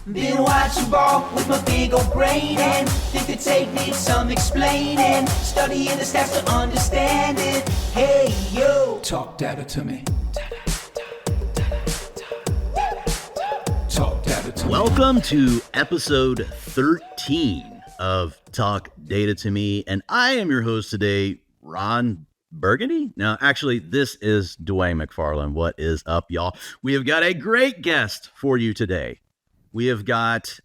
Been watching ball with my big old brain and think the tape needs some explaining. Studying the stats to understand it. Hey, yo. Talk data to me. Talk data to me. Welcome to episode 13 of Talk Data to Me. And I am your host today, Ron Burgundy. Now, actually, this is Dwain McFarland. What is up, y'all? We have got a great guest for you today. We have got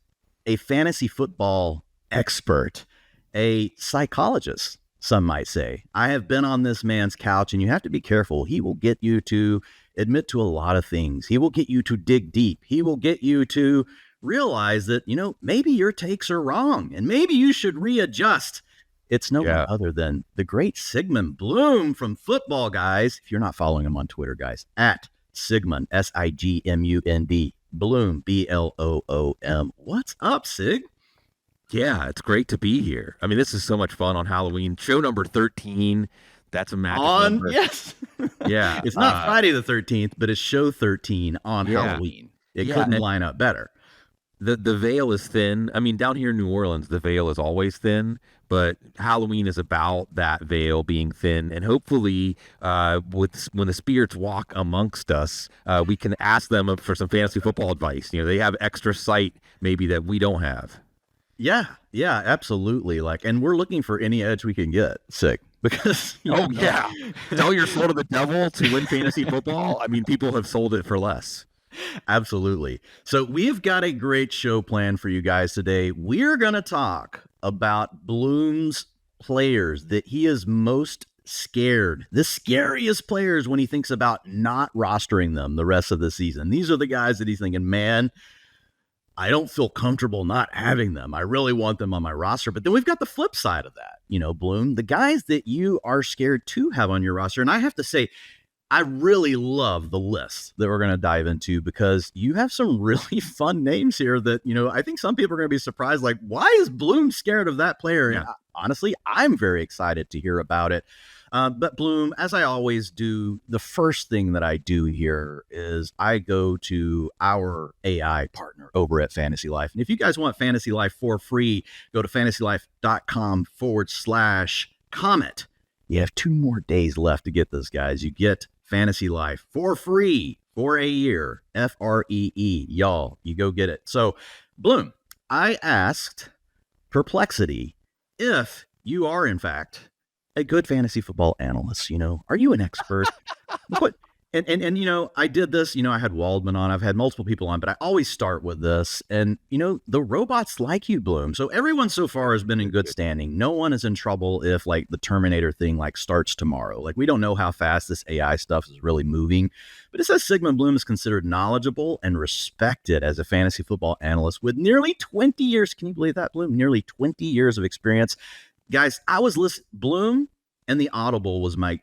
a fantasy football expert, a psychologist, some might say. I have been on this man's couch, and you have to be careful. He will get you to admit to a lot of things. He will get you to dig deep. He will get you to realize that, maybe your takes are wrong, and maybe you should readjust. It's no one other than the great Sigmund Bloom from Football Guys. If you're not following him on Twitter, guys, at Sigmund, Sigmund. Bloom, Bloom. What's up, Sig? Yeah, it's great to be here. I mean, this is so much fun on Halloween. Show number 13. That's a magic number. Yes. Yeah. It's not Friday the 13th, but it's show 13 on Halloween. It couldn't line up better. The veil is thin. I mean, down here in New Orleans, the veil is always thin, but Halloween is about that veil being thin. And hopefully, when the spirits walk amongst us, we can ask them for some fantasy football advice. They have extra sight maybe that we don't have. Yeah, absolutely. And we're looking for any edge we can get, Sig. Because sell your soul to the devil to win fantasy football. I mean, people have sold it for less. Absolutely. So we've got a great show planned for you guys today. We're going to talk about Bloom's players that he is most scared, the scariest players when he thinks about not rostering them the rest of the season. These are the guys that he's thinking, man, I don't feel comfortable not having them. I really want them on my roster. But then we've got the flip side of that, Bloom, the guys that you are scared to have on your roster. And I have to say, I really love the list that we're going to dive into because you have some really fun names here that, I think some people are going to be surprised. Like, why is Bloom scared of that player? Yeah. And honestly, I'm very excited to hear about it. But Bloom, as I always do, the first thing that I do here is I go to our AI partner over at Fantasy Life. And if you guys want Fantasy Life for free, go to fantasylife.com/Comet. You have 2 more days left to get this, guys. You get Fantasy Life for free for a year. FREE. Y'all, you go get it. So, Bloom, I asked Perplexity if you are, in fact, a good fantasy football analyst. Are you an expert? And I did this, I had Waldman on, I've had multiple people on, but I always start with this. And, the robots like you, Bloom. So everyone so far has been in good standing. No one is in trouble if the Terminator thing starts tomorrow. We don't know how fast this AI stuff is really moving, but it says Sigmund Bloom is considered knowledgeable and respected as a fantasy football analyst with nearly 20 years. Can you believe that, Bloom? Nearly 20 years of experience. Guys, I was listening. Bloom and the Audible was I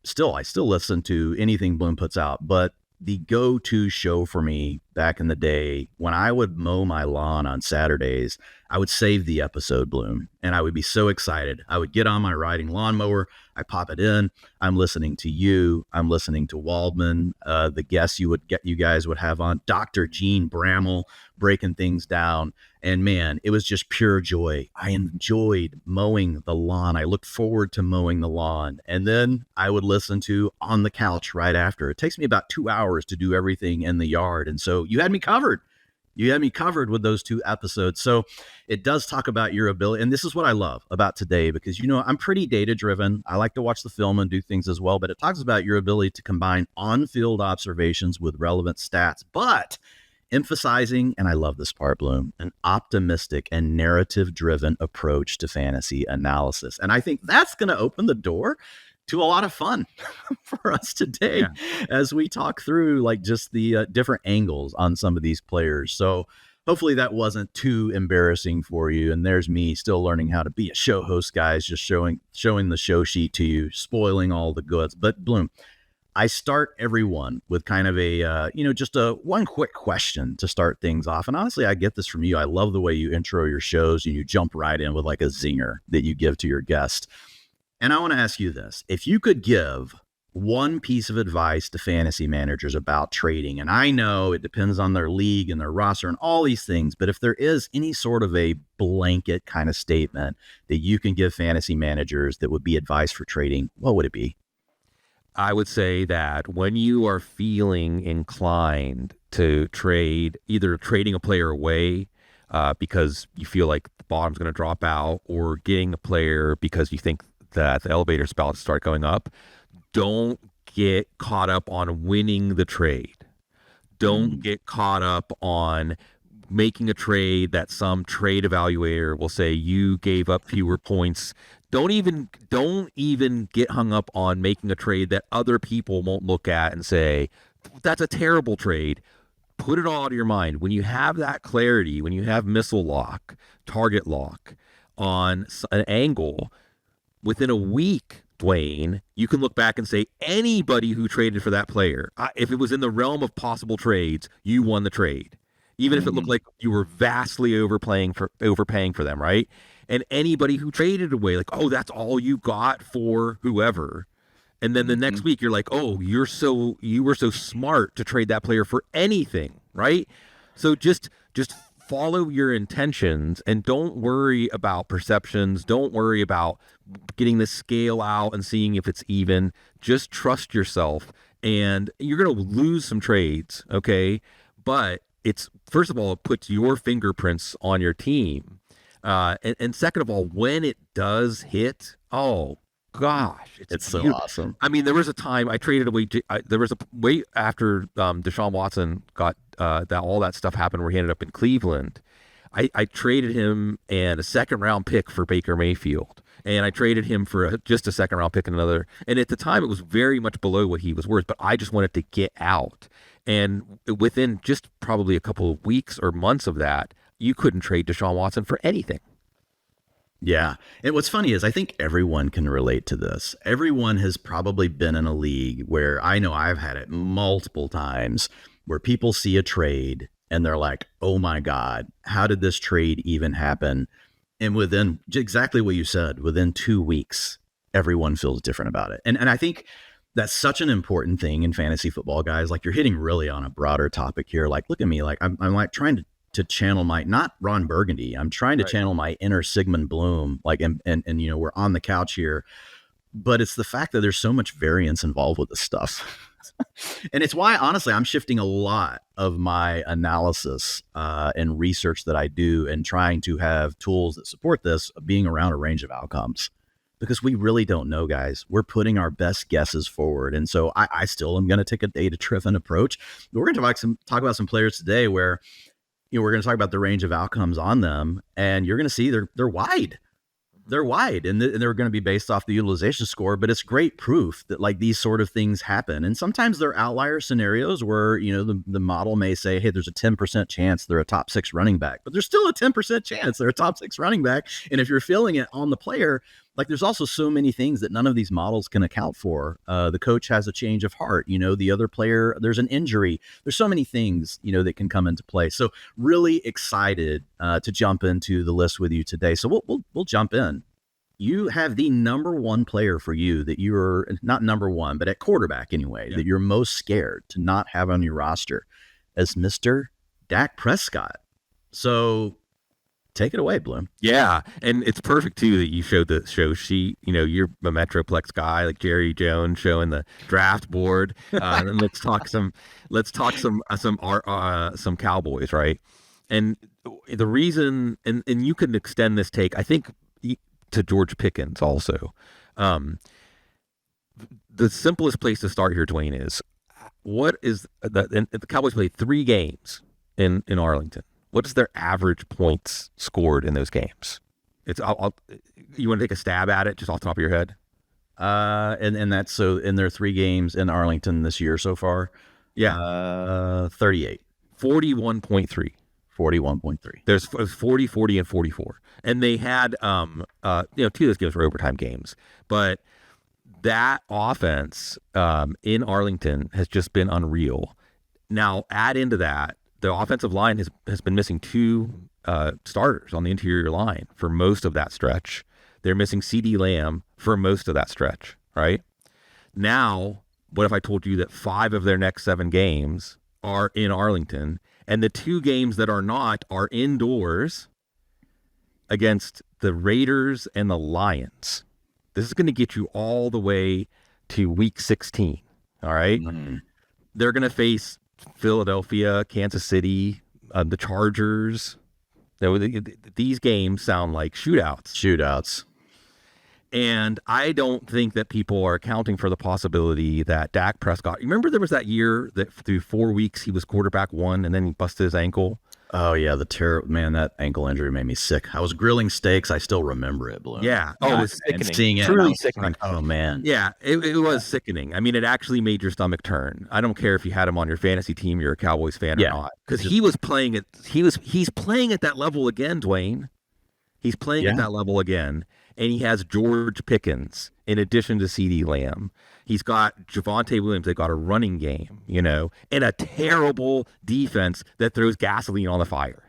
still listen to anything Bloom puts out, but the go-to show for me back in the day when I would mow my lawn on Saturdays, I would save the episode, Bloom, and I would be so excited. I would get on my riding lawnmower, I pop it in, I'm listening to you, I'm listening to Waldman, the guests you guys would have on, Dr. Gene Bramall breaking things down. And man, it was just pure joy. I enjoyed mowing the lawn. I looked forward to mowing the lawn. And then I would listen to On the Couch right after. It takes me about 2 hours to do everything in the yard. And so you had me covered. You had me covered with those 2 episodes. So it does talk about your ability. And this is what I love about today, because, I'm pretty data driven. I like to watch the film and do things as well, but it talks about your ability to combine on-field observations with relevant stats, but emphasizing, and I love this part, Bloom, an optimistic and narrative-driven approach to fantasy analysis. And I think that's going to open the door to a lot of fun for us today as we talk through just the different angles on some of these players. So hopefully that wasn't too embarrassing for you. And there's me still learning how to be a show host, guys, just showing the show sheet to you, spoiling all the goods. But Bloom, I start everyone with kind of a, just one quick question to start things off. And honestly, I get this from you. I love the way you intro your shows and you jump right in with a zinger that you give to your guest. And I want to ask you this. If you could give one piece of advice to fantasy managers about trading, and I know it depends on their league and their roster and all these things, but if there is any sort of a blanket kind of statement that you can give fantasy managers that would be advice for trading, what would it be? I would say that when you are feeling inclined to trade, either trading a player away because you feel like the bottom's going to drop out, or getting a player because you think that the elevator's about to start going up, don't get caught up on winning the trade. Don't get caught up on making a trade that some trade evaluator will say you gave up fewer points. Don't even get hung up on making a trade that other people won't look at and say, that's a terrible trade. Put it all out of your mind. When you have that clarity, when you have missile lock, target lock on an angle, within a week, Dwayne, you can look back and say anybody who traded for that player, if it was in the realm of possible trades, you won the trade. Even if it looked like you were vastly overpaying for them, right? And anybody who traded away, like, oh, that's all you got for whoever. And then the next week you're like, oh, you were so smart to trade that player for anything, right? So just follow your intentions and don't worry about perceptions. Don't worry about getting the scale out and seeing if it's even. Just trust yourself, and you're going to lose some trades, okay? But it's, first of all, it puts your fingerprints on your team. And second of all, when it does hit, oh gosh, it's so beautiful. awesome. I mean, there was a time I traded away. There was a way after Deshaun Watson got all that stuff happened where he ended up in Cleveland. I traded him and a second round pick for Baker Mayfield, and I traded him for just a second round pick and another. And at the time, it was very much below what he was worth, but I just wanted to get out. And within just probably a couple of weeks or months of that, you couldn't trade Deshaun Watson for anything. Yeah. And what's funny is I think everyone can relate to this. Everyone has probably been in a league where, I know I've had it multiple times, where people see a trade and they're like, oh my God, how did this trade even happen? And within exactly what you said, within 2 weeks, everyone feels different about it. And I think that's such an important thing in fantasy football, guys. Like, you're hitting really on a broader topic here. Like, look at me. Like, I'm like trying to channel my, not Ron Burgundy, I'm trying to channel my inner Sigmund Bloom. Like, and you know, we're on the couch here, but it's the fact that there's so much variance involved with this stuff. And it's why, honestly, I'm shifting a lot of my analysis and research that I do, and trying to have tools that support this, being around a range of outcomes, because we really don't know, guys. We're putting our best guesses forward. And so I still am going to take a data-driven approach. We're going to talk about some players today where, you know, we're going to talk about the range of outcomes on them, and you're going to see they're wide. They're wide, and they're going to be based off the utilization score, but it's great proof that, like, these sort of things happen. And sometimes they're outlier scenarios where, you know, the model may say, hey, there's a 10% chance they're a top 6 running back, but there's still a 10% chance they're a top 6 running back. And if you're feeling it on the player, like, there's also so many things that none of these models can account for. The coach has a change of heart, you know, the other player, there's an injury. There's so many things, you know, that can come into play. So really excited to jump into the list with you today. So we'll jump in. You have the number one player for you that you're not number one, but at quarterback anyway, that you're most scared to not have on your roster as Mr. Dak Prescott. So take it away, Bloom. Yeah, and it's perfect too that you showed the show sheet. You know, you're a Metroplex guy, like Jerry Jones showing the draft board. And let's talk some Cowboys, right? And the reason, and you can extend this take, I think, to George Pickens also. The simplest place to start here, Dwayne, is what is the Cowboys played 3 games in Arlington. What is their average points scored in those games? It's you want to take a stab at it just off the top of your head? And that's, so in their 3 games in Arlington this year so far, 38, 41.3. 41.3. There's 40, 40, and 44. And they had, 2 of those games were overtime games. But that offense in Arlington has just been unreal. Now, add into that, the offensive line has been missing 2 starters on the interior line for most of that stretch. They're missing CeeDee Lamb for most of that stretch, right? Now, What if I told you that 5 of their next 7 games are in Arlington, and the 2 games that are not are indoors against the Raiders and the Lions? This is going to get you all the way to week 16. All right. They're going to face Philadelphia, Kansas City, the Chargers. These games sound like shootouts. And I don't think that people are accounting for the possibility that Dak Prescott, remember there was that year that through 4 weeks he was quarterback 1 and then he busted his ankle? Oh, yeah, man, that ankle injury made me sick. I was grilling steaks. I still remember it, Bloom. Yeah. Oh, Oh, it was sickening. Seeing it, Truly I was sickening. like, oh, man. yeah, it was sickening. I mean, it actually made your stomach turn. I don't care if you had him on your fantasy team, you're a Cowboys fan or not, because he was playing at he's playing at that level again, Dwayne. He's playing at that level again, and he has George Pickens in addition to CeeDee Lamb. He's got Javonte Williams. They got a running game, and a terrible defense that throws gasoline on the fire.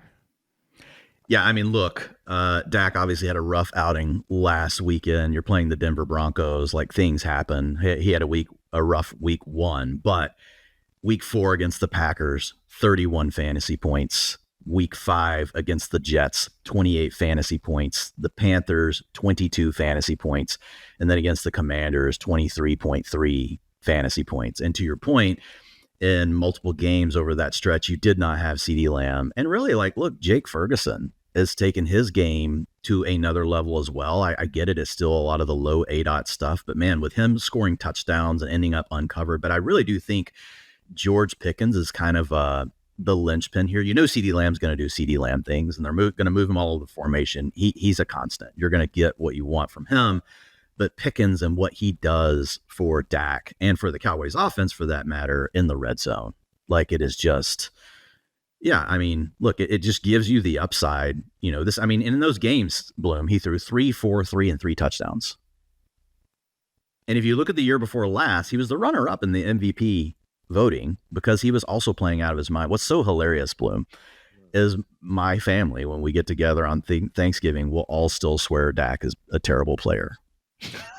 Yeah, I mean, look, Dak obviously had a rough outing last weekend. You're playing the Denver Broncos. Like, things happen. He had a rough week 1, but week 4 against the Packers, 31 fantasy points. Week 5 against the Jets, 28 fantasy points. The Panthers, 22 fantasy points. And then against the Commanders, 23.3 fantasy points. And to your point, in multiple games over that stretch, you did not have CeeDee Lamb. And really, look, Jake Ferguson has taken his game to another level as well. I get it. It's still a lot of the low ADOT stuff, but man, with him scoring touchdowns and ending up uncovered. But I really do think George Pickens is kind of the linchpin here. CeeDee Lamb's going to do CeeDee Lamb things, and they're going to move him all over the formation. He's a constant. You're going to get what you want from him. But Pickens and what he does for Dak and for the Cowboys offense, for that matter, in the red zone, it is just, yeah, I mean, look, it just gives you the upside. In those games, Bloom, he threw 3, 4, 3, and 3 touchdowns. And if you look at the year before last, he was the runner-up in the MVP voting because he was also playing out of his mind. What's so hilarious, Bloom, is my family, when we get together on Thanksgiving, will all still swear Dak is a terrible player.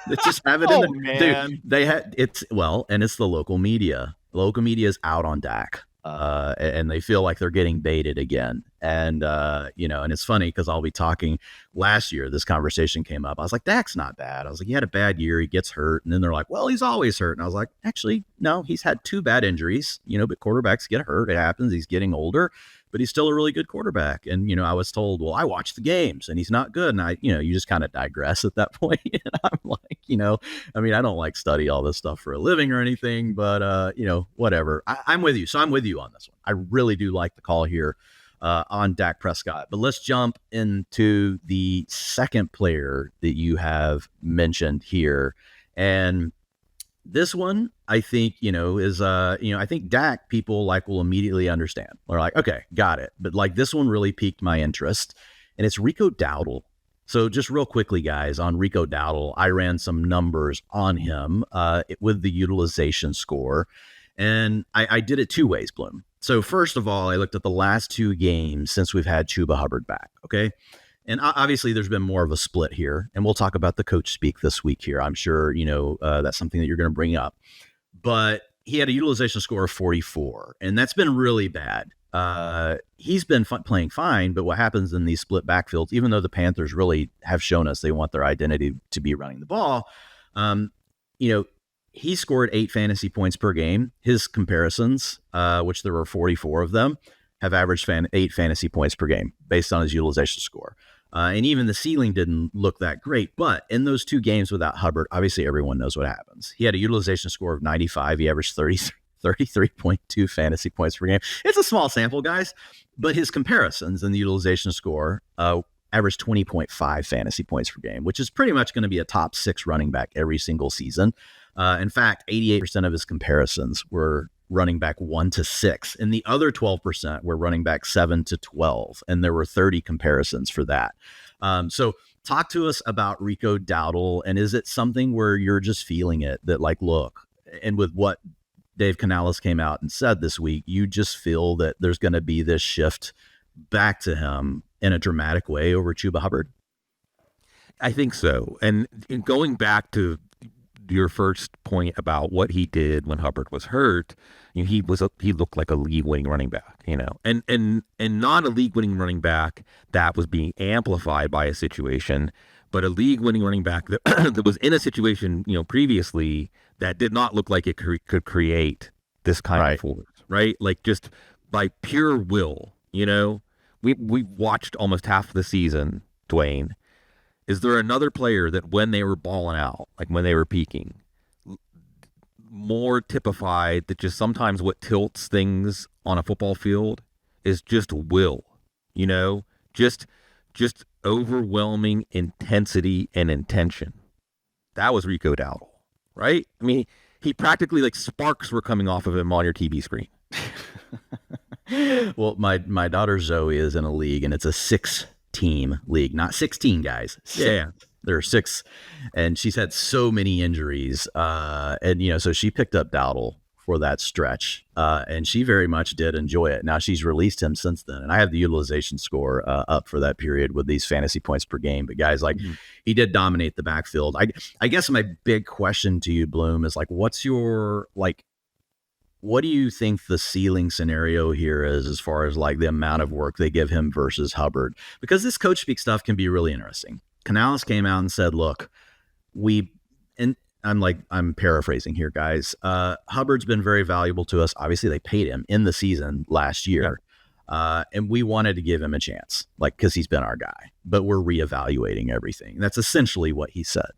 They just have it in there. Dude, and it's the local media. Local media is out on Dak. And they feel like they're getting baited again. And, and it's funny because I'll be talking last year, this conversation came up. I was like, Dak's not bad. I was like, he had a bad year. He gets hurt. And then they're like, well, he's always hurt. And I was like, actually, no, he's had 2 bad injuries, but quarterbacks get hurt. It happens. He's getting older, but he's still a really good quarterback. And, I was told, well, I watch the games and he's not good. And you just kind of digress at that point. And I'm like, I don't study all this stuff for a living or anything, but, whatever. I'm with you. So I'm with you on this one. I really do like the call here on Dak Prescott. But let's jump into the second player that you have mentioned here. And this one, I think, is, I think Dak people will immediately understand. They're like, okay, got it. But this one really piqued my interest, and it's Rico Dowdle. So just real quickly, guys, on Rico Dowdle, I ran some numbers on him with the utilization score, and I did it 2 ways, Bloom. So first of all, I looked at the last 2 games since we've had Chuba Hubbard back, okay? And obviously there's been more of a split here, and we'll talk about the coach speak this week here. I'm sure, that's something that you're going to bring up. But he had a utilization score of 44, and that's been really bad. He's been playing fine, but what happens in these split backfields, even though the Panthers really have shown us they want their identity to be running the ball, he scored 8 fantasy points per game. His comparisons, which there were 44 of them, have averaged 8 fantasy points per game based on his utilization score. And even the ceiling didn't look that great. But in those 2 games without Hubbard, obviously everyone knows what happens. He had a utilization score of 95. He averaged 33.2 fantasy points per game. It's a small sample, guys, but his comparisons in the utilization score averaged 20.5 fantasy points per game, which is pretty much going to be a top 6 running back every single season. In fact, 88% of his comparisons were running back 1 to 6, and the other 12% were running back 7 to 12, and there were 30 comparisons for that. So talk to us about Rico Dowdle, and is it something where you're just feeling it that look, and with what Dave Canales came out and said this week, you just feel that there's going to be this shift back to him in a dramatic way over Chuba Hubbard? I think so. And going back to your first point about what he did when Hubbard was hurt, he looked like a league-winning running back, and not a league-winning running back that was being amplified by a situation, but a league-winning running back that, that was in a situation, previously that did not look like it could create this kind of force, right? Like just by pure will, we watched almost half the season, Dwayne. Is there another player that when they were balling out, like when they were peaking, more typified that just sometimes what tilts things on a football field is just will, just overwhelming intensity and intention. That was Rico Dowdle, right? I mean, he practically like sparks were coming off of him on your TV screen. Well, my daughter Zoe is in a league, and it's a 6-team league, not 16 guys. Yeah. There are 6, and she's had so many injuries. And, so she picked up Dowdle for that stretch, and she very much did enjoy it. Now she's released him since then, and I have the utilization score up for that period with these fantasy points per game. But guys, he did dominate the backfield. I guess my big question to you, Bloom, is like, what do you think the ceiling scenario here is as far as like the amount of work they give him versus Hubbard? Because this coach speak stuff can be really interesting. Canales came out and said, look, I'm paraphrasing here, guys. Hubbard's been very valuable to us. Obviously, they paid him in the season last year. Yeah. And we wanted to give him a chance, because he's been our guy, but we're reevaluating everything. That's essentially what he said.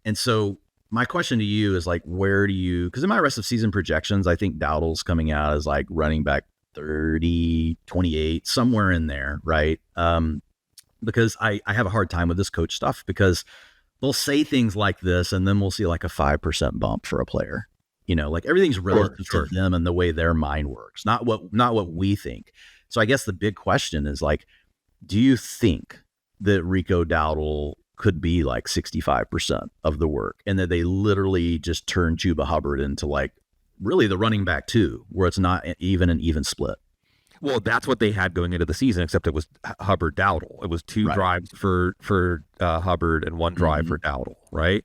And so my question to you is because in my rest of season projections, I think Dowdle's coming out as like running back 30, 28, somewhere in there, right? Because I have a hard time with this coach stuff, because they'll say things like this and then we'll see like a 5% bump for a player. Everything's relative to them and the way their mind works, not what we think. So I guess the big question is do you think that Rico Dowdle could be like 65% of the work, and that they literally just turn Chuba Hubbard into really the running back 2, where it's not even an even split? Well, that's what they had going into the season, except it was Hubbard Dowdle. It was 2 drives for Hubbard and 1 drive for Dowdle, right?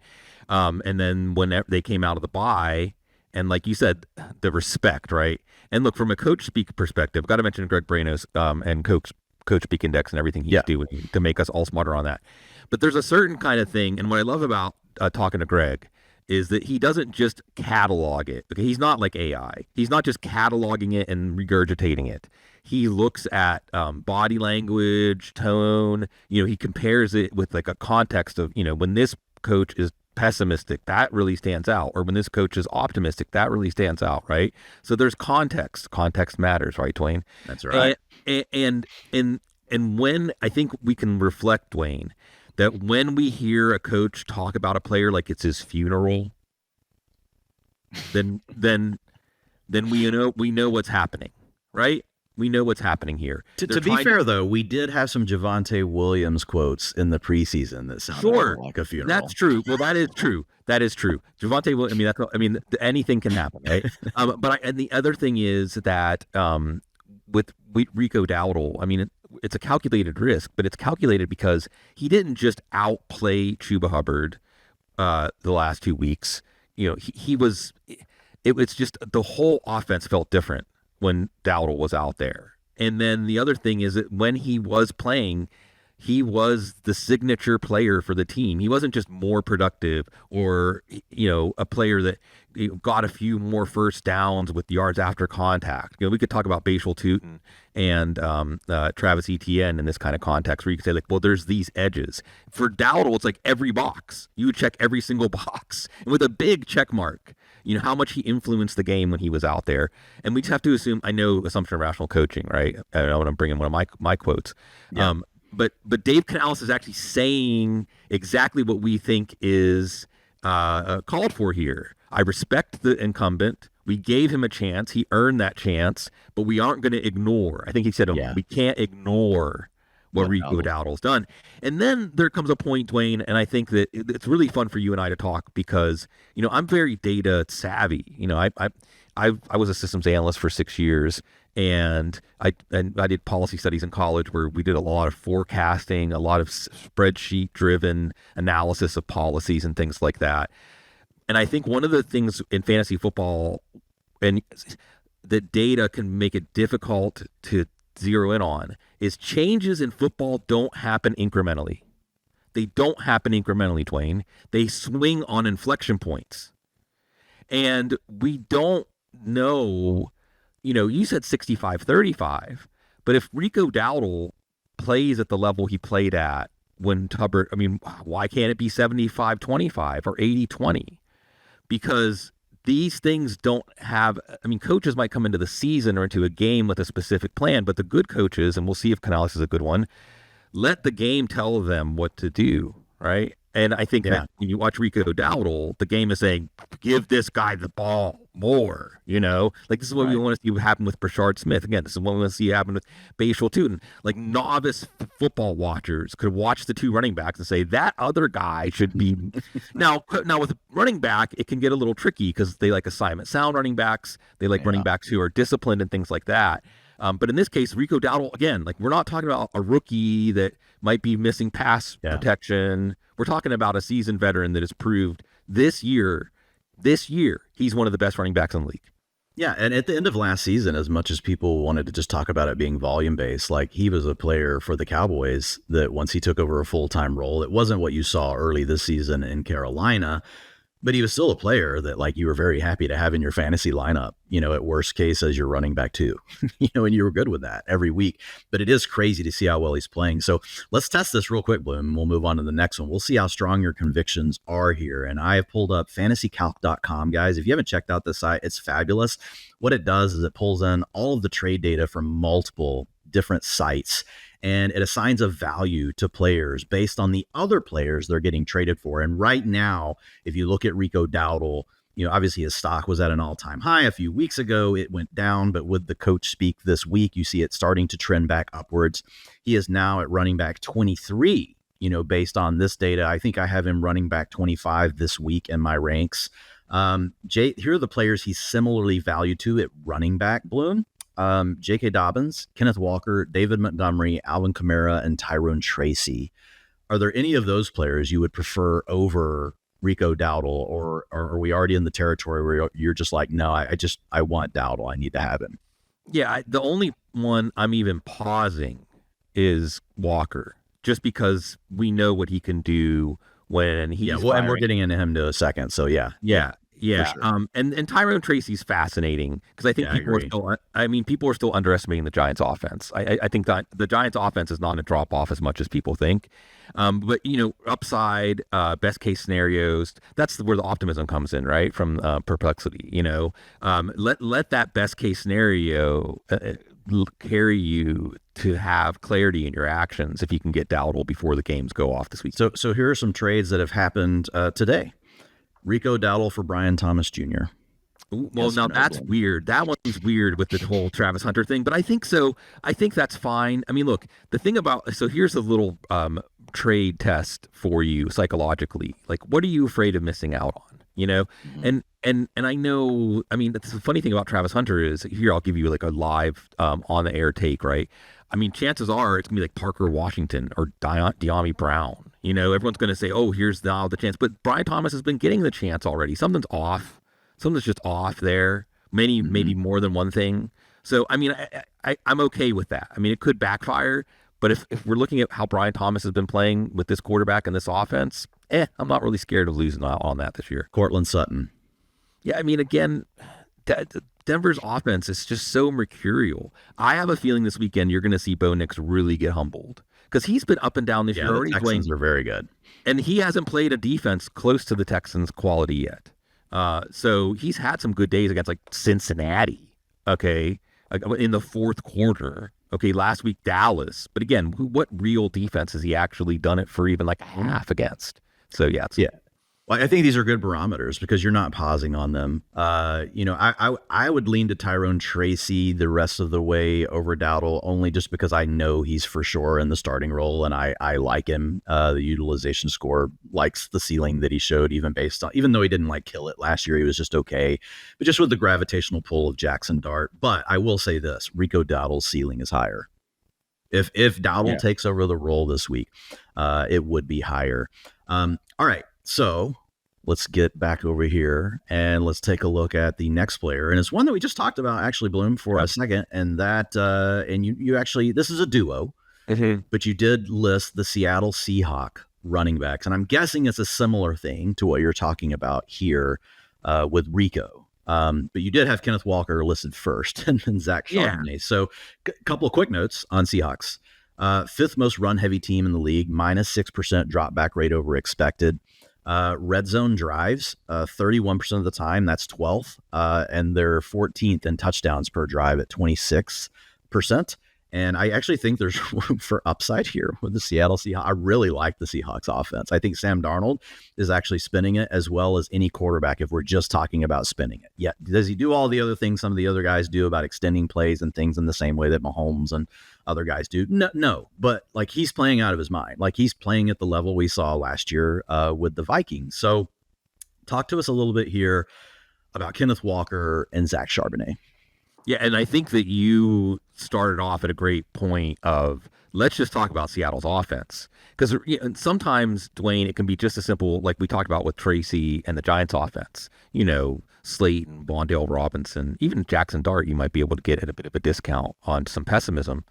And then when they came out of the bye, and like you said, the respect, right? And look, from a coach speak perspective, got to mention Greg Branos and Coach Speak Index and everything he's doing to make us all smarter on that. But there's a certain kind of thing, and what I love about talking to Greg is that he doesn't just catalog it. Okay, he's not like AI. He's not just cataloging it and regurgitating it. He looks at body language, tone. He compares it with like a context of, when this coach is pessimistic, that really stands out. Or when this coach is optimistic, that really stands out, right? So there's context. Context matters, right, Dwayne? That's right. And when I think we can reflect, Dwayne, that when we hear a coach talk about a player like it's his funeral, then we know what's happening, right? We know what's happening here. To be fair, though, we did have some Javonte Williams quotes in the preseason that sounded like a funeral. That's true. Well, that is true. Javonte Williams. Anything can happen, right? And the other thing is that with Rico Dowdle, it's a calculated risk, but it's calculated because he didn't just outplay Chuba Hubbard the last 2 weeks. It's just the whole offense felt different when Dowdle was out there. And then the other thing is that when he was playing, he was the signature player for the team. He wasn't just more productive or, a player that got a few more first downs with yards after contact. We could talk about Bashal Tootin and Travis Etienne in this kind of context where you could say there's these edges. For Dowdle, it's like every box. You would check every single box and with a big check mark. How much he influenced the game when he was out there. And we just have to assume, assumption of rational coaching, right? I want to bring in one of my quotes. Yeah. But Dave Canales is actually saying exactly what we think is called for here. I respect the incumbent. We gave him a chance. He earned that chance, but we aren't going to ignore. I think he said, we can't ignore what Rico Dowdle's done. And then there comes a point, Dwayne, and I think that it's really fun for you and I to talk because, I'm very data savvy. I was a systems analyst for 6 years, and I did policy studies in college where we did a lot of forecasting, a lot of spreadsheet driven analysis of policies and things like that. And I think one of the things in fantasy football, and the data can make it difficult to zero in on, is changes in football don't happen incrementally. They don't happen incrementally, Dwayne. They swing on inflection points. And we don't know, you said 65-35, but if Rico Dowdle plays at the level he played at when Tubbert, why can't it be 75-25 or 80-20? Because these things don't have, coaches might come into the season or into a game with a specific plan, but the good coaches, and we'll see if Canales is a good one, let the game tell them what to do, right? And I think that when you watch Rico Dowdle, the game is saying, give this guy the ball more, Like, this is what we want to see happen with Brashard Smith. Again, this is what we want to see happen with Bashal Tootin. Like, novice football watchers could watch the two running backs and say, that other guy should be... Now, with running back, it can get a little tricky because they like assignment sound running backs. They like running backs who are disciplined and things like that. But in this case, Rico Dowdle, again, like, we're not talking about a rookie that might be missing pass protection. We're talking about a seasoned veteran that has proved this year, he's one of the best running backs in the league. Yeah, and at the end of last season, as much as people wanted to just talk about it being volume-based, like, he was a player for the Cowboys that once he took over a full-time role, it wasn't what you saw early this season in Carolina, but he was still a player that, like, you were very happy to have in your fantasy lineup, at worst case as your running back too, and you were good with that every week. But it is crazy to see how well he's playing. So let's test this real quick, Bloom, and we'll move on to the next one. We'll see how strong your convictions are here. And I have pulled up fantasycalc.com, guys. If you haven't checked out this site, it's fabulous. What it does is it pulls in all of the trade data from multiple different sites, and it assigns a value to players based on the other players they're getting traded for. And right now, if you look at Rico Dowdle, obviously his stock was at an all-time high a few weeks ago. It went down, but with the coach speak this week, you see it starting to trend back upwards. He is now at running back 23, based on this data. I think I have him running back 25 this week in my ranks. Here are the players he's similarly valued to at running back, Bloom. J.K. Dobbins, Kenneth Walker, David Montgomery, Alvin Kamara, and Tyrone Tracy. Are there any of those players you would prefer over Rico Dowdle, or are we already in the territory where you're just like, no, I want Dowdle. I need to have him. Yeah, the only one I'm even pausing is Walker, just because we know what he can do when he's and we're getting into him to a second. So yeah. Sure. And Tyrone Tracy's fascinating because I think people are still underestimating the Giants' offense. I think that the Giants' offense is not going to drop off as much as people think. But upside, best case scenarios, that's where the optimism comes in, right? From perplexity. Let that best case scenario carry you to have clarity in your actions if you can get Dowdle before the games go off this week. So here are some trades that have happened today. Rico Dowdle for Brian Thomas Jr. Well, now that's weird. That one's weird with the whole Travis Hunter thing, but I think so. I think that's fine. Look, the thing about, so here's a little trade test for you psychologically. Like, what are you afraid of missing out on? And I know, the funny thing about Travis Hunter is, here, I'll give you like a live on the air take, right? Chances are it's gonna be like Parker Washington or De'Ami Brown. Everyone's gonna say, "Oh, here's now the chance." But Brian Thomas has been getting the chance already. Something's off. Something's just off there. Maybe more than one thing. So I'm okay with that. It could backfire, but if we're looking at how Brian Thomas has been playing with this quarterback and this offense, I'm not really scared of losing out on that this year. Cortland Sutton. Yeah, again, Denver's offense is just so mercurial. I have a feeling this weekend you're going to see Bo Nix really get humbled because he's been up and down this year. The Texans are very good. And he hasn't played a defense close to the Texans' quality yet. So he's had some good days against like Cincinnati, okay, in the fourth quarter. Okay, last week Dallas. But again, what real defense has he actually done it for even like half against? So yeah. Well, I think these are good barometers because you're not pausing on them. I would lean to Tyrone Tracy the rest of the way over Dowdle, only just because I know he's for sure in the starting role, and I like him. The utilization score likes the ceiling that he showed, even though he didn't like kill it last year, he was just okay. But just with the gravitational pull of Jackson Dart. But I will say this: Rico Dowdle's ceiling is higher. If Dowdle takes over the role this week, it would be higher. All right. So let's get back over here and let's take a look at the next player. And it's one that we just talked about, actually, Bloom, for a second. And that, and you actually, this is a duo, but you did list the Seattle Seahawks running backs. And I'm guessing it's a similar thing to what you're talking about here with Rico. But you did have Kenneth Walker listed first and then Zach Charbonnet. Yeah. So a couple of quick notes on Seahawks. Fifth most run heavy team in the league, minus 6% drop back rate over expected. Red zone drives, 31% of the time, that's 12th. And they're 14th in touchdowns per drive at 26%. And I actually think there's room for upside here with the Seattle Seahawks. I really like the Seahawks offense. I think Sam Darnold is actually spinning it as well as any quarterback if we're just talking about spinning it. Yeah. Does he do all the other things some of the other guys do about extending plays and things in the same way that Mahomes and other guys do? No. But like, he's playing out of his mind. Like, he's playing at the level we saw last year with the Vikings. So talk to us a little bit here about Kenneth Walker and Zach Charbonnet. Yeah, and I think that you started off at a great point of, let's just talk about Seattle's offense. Because sometimes, Dwayne, it can be just as simple, like we talked about with Tracy and the Giants offense. Slayton, Wandale Robinson, even Jackson Dart, you might be able to get at a bit of a discount on some pessimism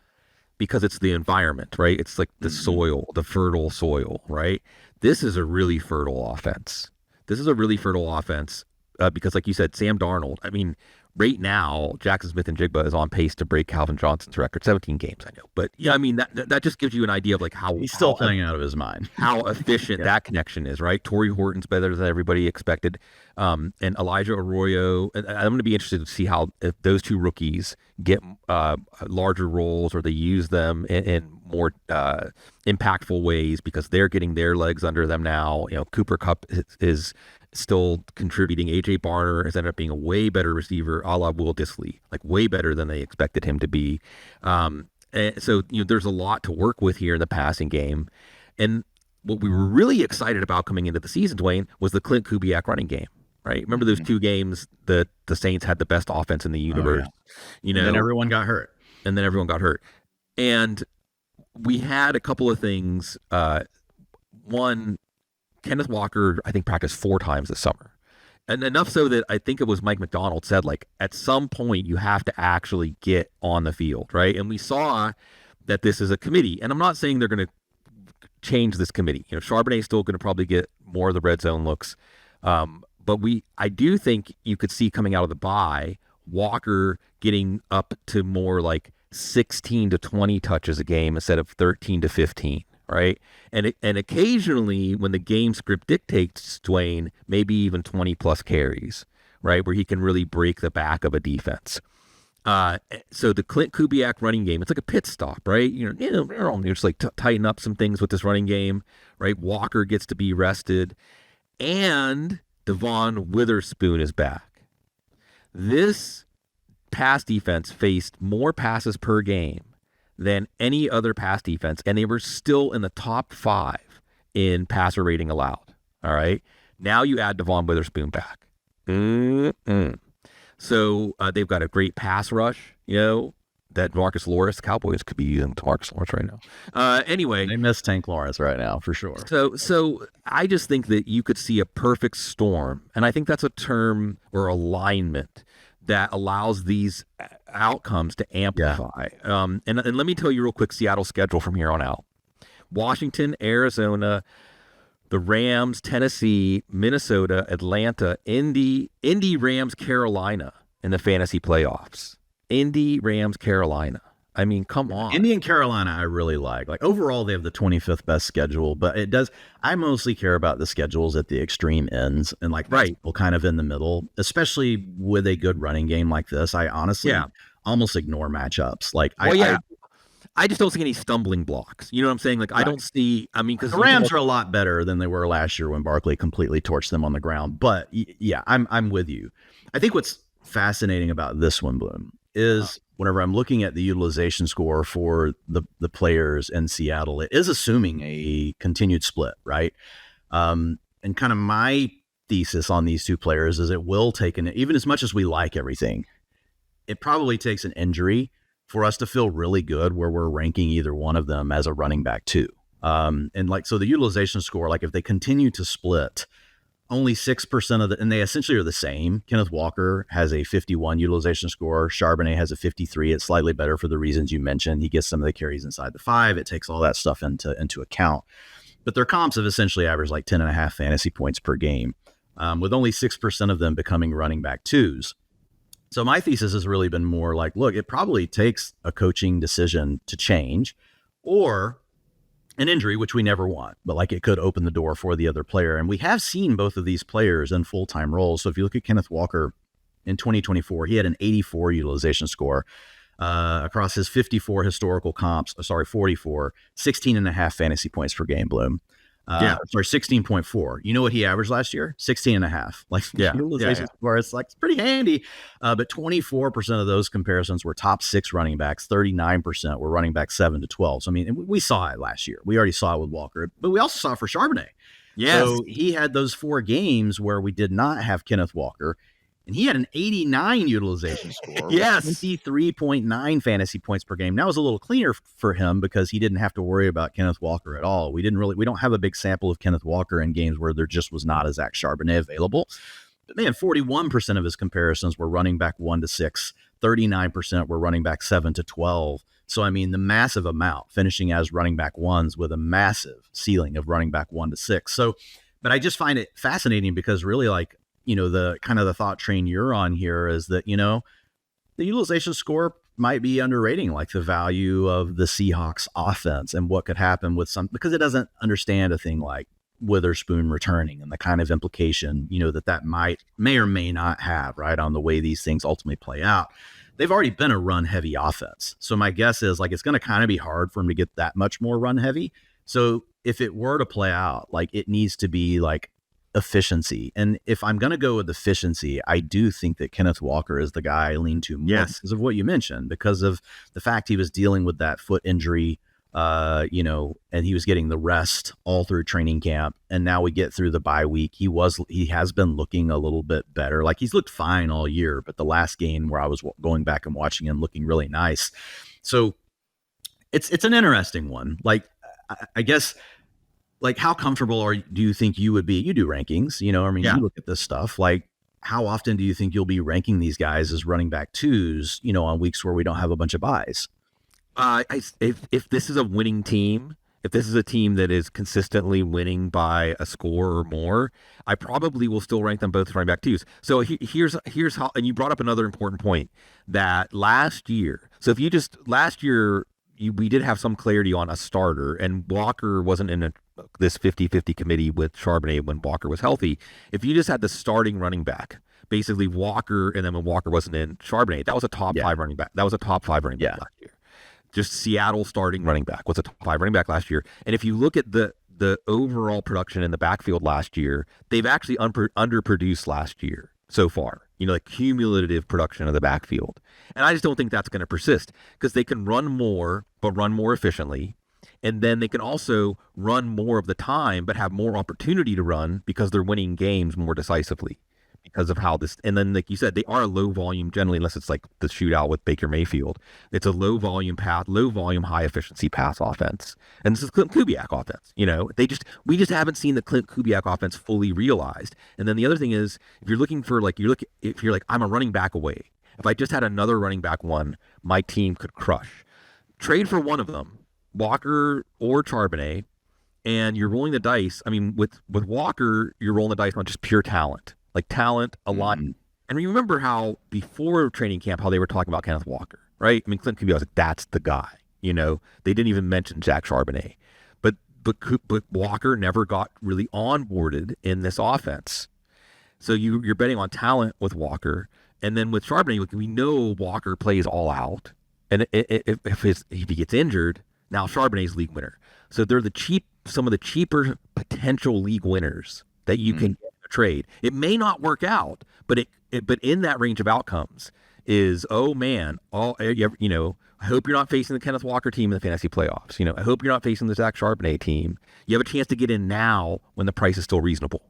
because it's the environment, right? It's like the soil, the fertile soil, right? This is a really fertile offense. Because like you said, Sam Darnold, I mean, right now, Jackson Smith-Njigba is on pace to break Calvin Johnson's record, 17 games, I know. But yeah, I mean, that just gives you an idea of like how he's still playing out of his mind, how efficient that connection is, right? Torrey Horton's better than everybody expected. And Elijah Arroyo, I'm going to be interested to see how if those two rookies get larger roles or they use them in more impactful ways because they're getting their legs under them now. Cooper Kupp is still contributing. AJ Barner has ended up being a way better receiver, a la Will Dissly, like way better than they expected him to be. And so, there's a lot to work with here in the passing game. And what we were really excited about coming into the season, Dwayne, was the Clint Kubiak running game, right? Remember those 2 games that the Saints had the best offense in the universe? And then everyone got hurt. And we had a couple of things. One, Kenneth Walker, I think, practiced 4 times this summer. And enough so that I think it was Mike McDonald said, like, at some point you have to actually get on the field, right? And we saw that this is a committee. And I'm not saying they're going to change this committee. Charbonnet is still going to probably get more of the red zone looks. But I do think you could see coming out of the bye, Walker getting up to more like 16 to 20 touches a game instead of 13 to 15. Right. And occasionally when the game script dictates, Dwayne, maybe even 20 plus carries, right, where he can really break the back of a defense. So the Clint Kubiak running game, it's like a pit stop, right? You're just like tighten up some things with this running game, right? Walker gets to be rested and Devon Witherspoon is back. This pass defense faced more passes per game than any other pass defense, and they were still in the top 5 in passer rating allowed. All right. Now you add Devon Witherspoon back. So they've got a great pass rush, that Marcus Lawrence, Cowboys could be using Marcus Lawrence right now. Anyway. They miss Tank Lawrence right now, for sure. So I just think that you could see a perfect storm, and I think that's a term or alignment that allows these outcomes to amplify. Yeah. And let me tell you real quick, Seattle's schedule from here on out. Washington, Arizona, the Rams, Tennessee, Minnesota, Atlanta, Indy, Rams, Carolina in the fantasy playoffs. Indy, Rams, Carolina. I mean, come on. Indy and Carolina, I really like. Like, overall, they have the 25th best schedule, but I mostly care about the schedules at the extreme ends and people kind of in the middle, especially with a good running game like this. I honestly almost ignore matchups. I just don't see any stumbling blocks. You know what I'm saying? Like, I don't see, because the Rams are a lot better than they were last year when Barkley completely torched them on the ground. But yeah, I'm with you. I think what's fascinating about this one, Bloom, is whenever I'm looking at the utilization score for the players in Seattle, it is assuming a continued split, right? And kind of my thesis on these 2 players is it will take even as much as we like everything, it probably takes an injury for us to feel really good where we're ranking either one of them as a running back 2. So the utilization score, like if they continue to split, only 6% of and they essentially are the same. Kenneth Walker has a 51 utilization score. Charbonnet has a 53. It's slightly better for the reasons you mentioned. He gets some of the carries inside the 5. It takes all that stuff into account. But their comps have essentially averaged like 10.5 fantasy points per game, with only 6% of them becoming running back 2s. So my thesis has really been more like, look, it probably takes a coaching decision to change, or an injury, which we never want, but like it could open the door for the other player. And we have seen both of these players in full-time roles. So if you look at Kenneth Walker in 2024, he had an 84 utilization score across his 54 historical comps. 44, 16.5 fantasy points per game, Bloom. 16.4. You know what he averaged last year? 16.5. Like utilization score, it's like, it's pretty handy. But 24% of those comparisons were top 6 running backs. 39% were running back 7 to 12. So, I mean, we saw it last year. We already saw it with Walker, but we also saw it for Charbonnet. Yes. So he had those 4 games where we did not have Kenneth Walker, and he had an 89 utilization score. Yes. 23.9 fantasy points per game. Now it was a little cleaner for him because he didn't have to worry about Kenneth Walker at all. We don't have a big sample of Kenneth Walker in games where there just was not a Zach Charbonnet available. But man, 41% of his comparisons were running back 1 to 6. 39% were running back 7 to 12. So, I mean, the massive amount finishing as running back 1s with a massive ceiling of running back 1 to 6. So, but I just find it fascinating because really, like, the kind of the thought train you're on here is that, the utilization score might be underrating like the value of the Seahawks offense and what could happen with because it doesn't understand a thing like Witherspoon returning and the kind of implication, that may or may not have, right, on the way these things ultimately play out. They've already been a run heavy offense. So my guess is like, it's going to kind of be hard for them to get that much more run heavy. So if it were to play out, like it needs to be like efficiency. And if I'm going to go with efficiency, I do think that Kenneth Walker is the guy I lean to more because of what you mentioned, because of the fact he was dealing with that foot injury, and he was getting the rest all through training camp. And now we get through the bye week. He has been looking a little bit better. Like he's looked fine all year, but the last game where I was going back and watching him looking really nice. So it's an interesting one. Like, I guess, like, how comfortable do you think you would be? You do rankings, you look at this stuff. Like, how often do you think you'll be ranking these guys as running back 2s, on weeks where we don't have a bunch of buys? If this is a winning team, if this is a team that is consistently winning by a score or more, I probably will still rank them both as running back 2s. So here's how, and you brought up another important point that last year. So if you last year, we did have some clarity on a starter, and Walker wasn't in this 50-50 committee with Charbonnet when Walker was healthy. If you just had the starting running back, basically Walker, and then when Walker wasn't in, Charbonnet, that was a top 5 running back. That was a top 5 running back last year. Just Seattle starting running back was a top 5 running back last year. And if you look at the overall production in the backfield last year, they've actually underproduced last year so far. Like cumulative production of the backfield. And I just don't think that's going to persist because they can run more, but run more efficiently. And then they can also run more of the time, but have more opportunity to run because they're winning games more decisively because of how this. And then, like you said, they are a low volume generally, unless it's like the shootout with Baker Mayfield. It's a low volume, high efficiency pass offense. And this is Clint Kubiak offense. We just haven't seen the Clint Kubiak offense fully realized. And then the other thing is, if you're looking for if you're like, I'm a running back away. If I just had another running back 1, my team could crush. Trade for one of them, Walker or Charbonnet, and you're rolling the dice. I mean, with Walker, you're rolling the dice on just pure talent, like talent a lot. And remember how before training camp, how they were talking about Kenneth Walker, right? I mean, Clint Kubiak was like, that's the guy. They didn't even mention Zach Charbonnet, but Walker never got really onboarded in this offense. So you're betting on talent with Walker. And then with Charbonnet, we know Walker plays all out. And if he gets injured, now Charbonnet's league winner. So they're some of the cheaper potential league winners that you can get in a trade. It may not work out, but but in that range of outcomes is, oh man, I hope you're not facing the Kenneth Walker team in the fantasy playoffs. I hope you're not facing the Zach Charbonnet team. You have a chance to get in now when the price is still reasonable.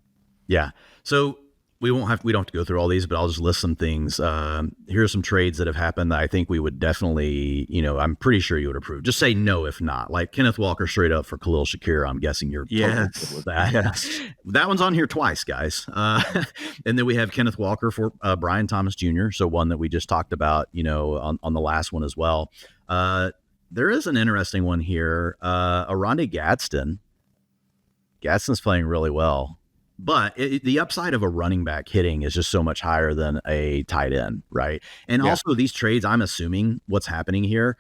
Yeah. So we don't have to go through all these, but I'll just list some things. Here's some trades that have happened that I think we would definitely, I'm pretty sure you would approve. Just say no if not. Like Kenneth Walker straight up for Khalil Shakir. I'm guessing you're totally good with that. Yes. That one's on here twice, guys. And then we have Kenneth Walker for Brian Thomas Jr. So one that we just talked about, on the last one as well. There is an interesting one here. Aronde Gadsden. Gadsden's playing really well. But the upside of a running back hitting is just so much higher than a tight end, right? And also these trades, I'm assuming what's happening here,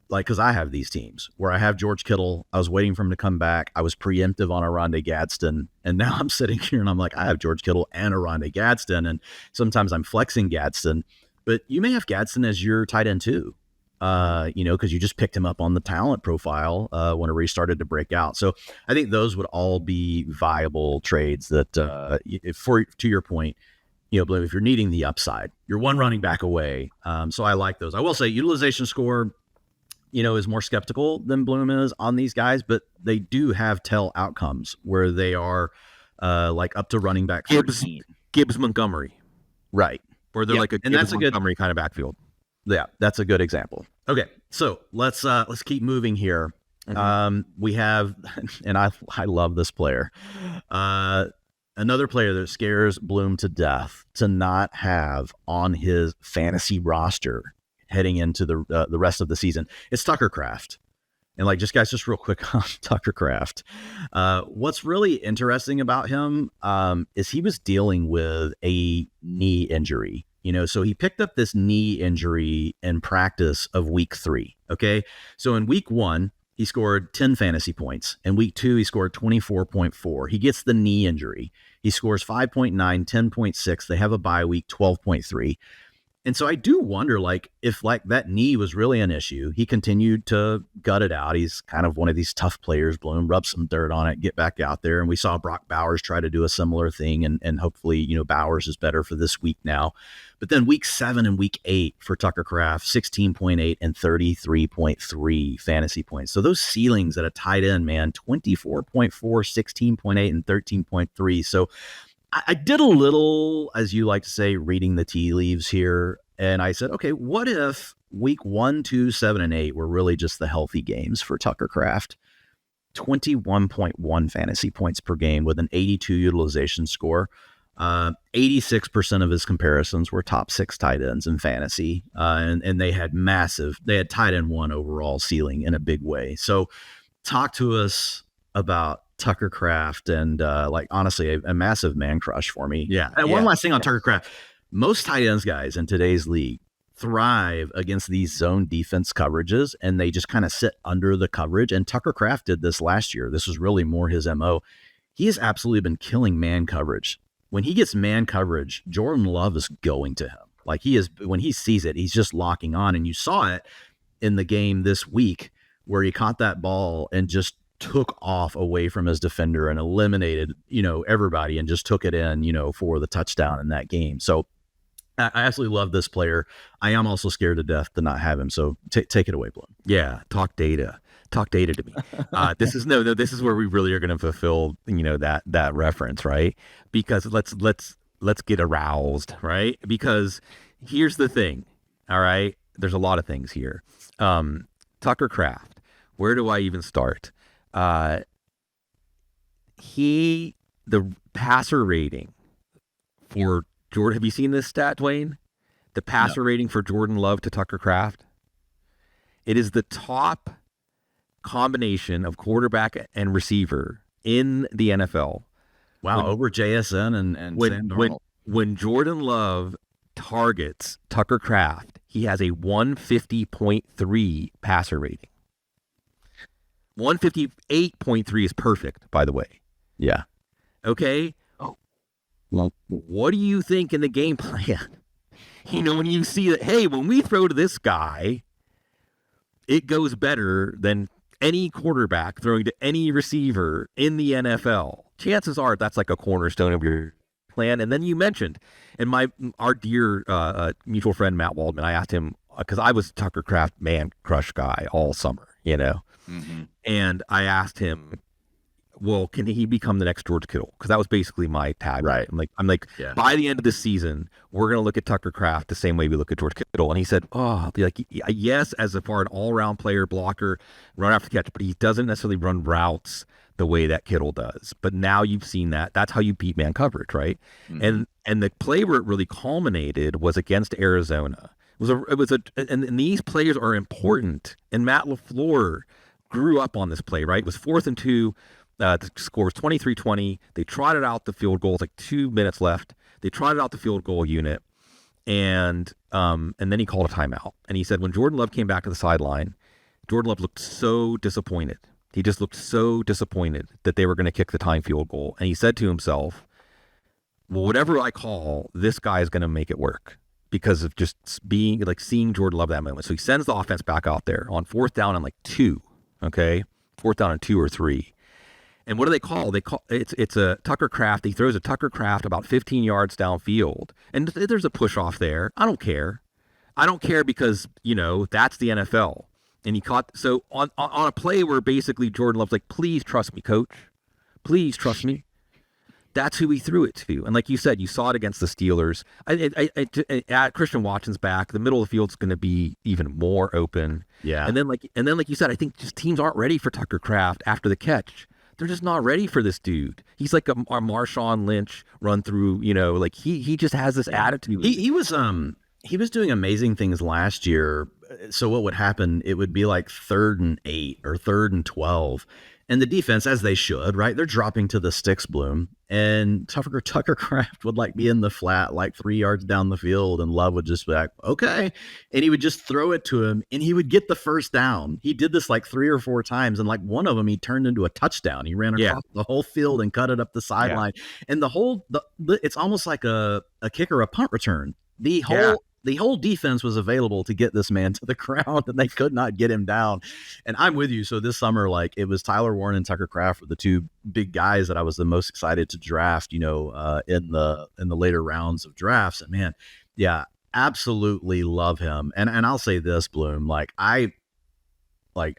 like, because I have these teams where I have George Kittle. I was waiting for him to come back. I was preemptive on Aronde Gadsden. And now I'm sitting here and I'm like, I have George Kittle and Aronde Gadsden. And sometimes I'm flexing Gadsden. But you may have Gadsden as your tight end too. Because you just picked him up on the talent profile whenever he started to break out. So I think those would all be viable trades that, to your point, Bloom, if you're needing the upside, you're one running back away. So I like those. I will say utilization score, is more skeptical than Bloom is on these guys, but they do have tell outcomes where they are like up to running back 13. Gibbs Montgomery. Right. Or they're like a Gibbs Montgomery kind of backfield. Yeah, that's a good example. Okay, so let's keep moving here. Mm-hmm. We have, and I love this player. Another player that scares Bloom to death to not have on his fantasy roster heading into the rest of the season. It's Tucker Kraft. And just real quick on Tucker Kraft. What's really interesting about him is he was dealing with a knee injury. So he picked up this knee injury in practice of week 3. Okay. So in week 1, he scored 10 fantasy points. In week 2, he scored 24.4. He gets the knee injury. He scores 5.9, 10.6. They have a bye week, 12.3. And so I do wonder, if that knee was really an issue. He continued to gut it out. He's kind of one of these tough players. Bloom, rub some dirt on it, get back out there. And we saw Brock Bowers try to do a similar thing. And hopefully, Bowers is better for this week now. But then week 7 and week 8 for Tucker Kraft, 16.8 and 33.3 fantasy points. So those ceilings at a tight end, man, 24.4, 16.8 and 13.3. So I did a little, as you like to say, reading the tea leaves here. And I said, okay, what if week 1, 2, 7, and 8 were really just the healthy games for Tucker Kraft? 21.1 fantasy points per game with an 82 utilization score. 86% of his comparisons were top 6 tight ends in fantasy. And they had tight end 1 overall ceiling in a big way. So talk to us about Tucker Kraft and honestly, a massive man crush for me. Yeah. And one last thing on Tucker Kraft. Most tight ends guys in today's league thrive against these zone defense coverages, and they just kind of sit under the coverage. And Tucker Kraft did this last year. This was really more his MO. He has absolutely been killing man coverage. When he gets man coverage, Jordan Love is going to him. When he sees it, he's just locking on. And you saw it in the game this week where he caught that ball and just took off away from his defender and eliminated, everybody and just took it in, for the touchdown in that game. So I absolutely love this player. I am also scared to death to not have him. So take it away, Bloom. Yeah. Talk data to me. This is where we really are going to fulfill, that reference, right? Because let's get aroused, right? Because here's the thing. All right. There's a lot of things here. Tucker Kraft, where do I even start? The passer rating for Jordan. Have you seen this stat, Dwayne? The passer rating for Jordan Love to Tucker Kraft. It is the top combination of quarterback and receiver in the NFL. Wow. Over JSN and Sam Darnold. When Jordan Love targets Tucker Kraft, he has a 150.3 passer rating. 158.3 is perfect, by the way. Yeah. Okay. Oh, well, what do you think in the game plan? When you see that, hey, when we throw to this guy, it goes better than any quarterback throwing to any receiver in the NFL. Chances are that's like a cornerstone of your plan. And then you mentioned, and our dear mutual friend Matt Waldman, I asked him, because I was Tucker Kraft man crush guy all summer, Mm-hmm. And I asked him, well, can he become the next George Kittle? Because that was basically my tag. Right. I'm like, Yeah. by the end of the season, we're gonna look at Tucker Kraft the same way we look at George Kittle. And he said, like, yes, as a far an all-around player, blocker, run after catch, but he doesn't necessarily run routes the way that Kittle does. But now you've seen that. That's how you beat man coverage, right? Mm-hmm. And the play where it really culminated was against Arizona. And these players are important. And Matt LaFleur grew up on this play, right? It was 4th and 2. The score was 23-20. They trotted out the field goal. It's like 2 minutes left. They trotted out the field goal unit, and then he called a timeout. And he said when Jordan Love came back to the sideline, Jordan Love looked so disappointed. He just looked so disappointed that they were going to kick the time field goal. And he said to himself, well, whatever I call, this guy is going to make it work, because of just being like seeing Jordan Love that moment. So he sends the offense back out there on 4th down and like 2. Okay, 4th down and 2 or 3. And what do they call? They call it's a Tucker Kraft. He throws a Tucker Kraft about 15 yards downfield, and there's a push off there. I don't care. Because that's the NFL. And he caught on a play where basically Jordan Love's like, please trust me, coach. Please trust me. That's who he threw it to. And like you said, you saw it against the Steelers. At Christian Watson's back, the middle of the field's going to be even more open. Yeah. And then like you said, I think just teams aren't ready for Tucker Kraft after the catch. They're just not ready for this dude. He's like a Marshawn Lynch run through, like he just has this attitude. He was doing amazing things last year. So what would happen? It would be like 3rd and 8 or 3rd and 12. And the defense, as they should, right? They're dropping to the sticks, Bloom. And Tucker Kraft would like be in the flat, like 3 yards down the field, and Love would just be like, okay. And he would just throw it to him, and he would get the first down. He did this like 3 or 4 times, and like one of them, he turned into a touchdown. He ran across the whole field and cut it up the sideline. Yeah. And it's almost like a kick or a punt return. The whole defense was available to get this man to the ground, and they could not get him down. And I'm with you. So this summer, like, it was Tyler Warren and Tucker Kraft were the 2 big guys that I was the most excited to draft, in the later rounds of drafts. And man, yeah, absolutely love him. And I'll say this, Bloom, I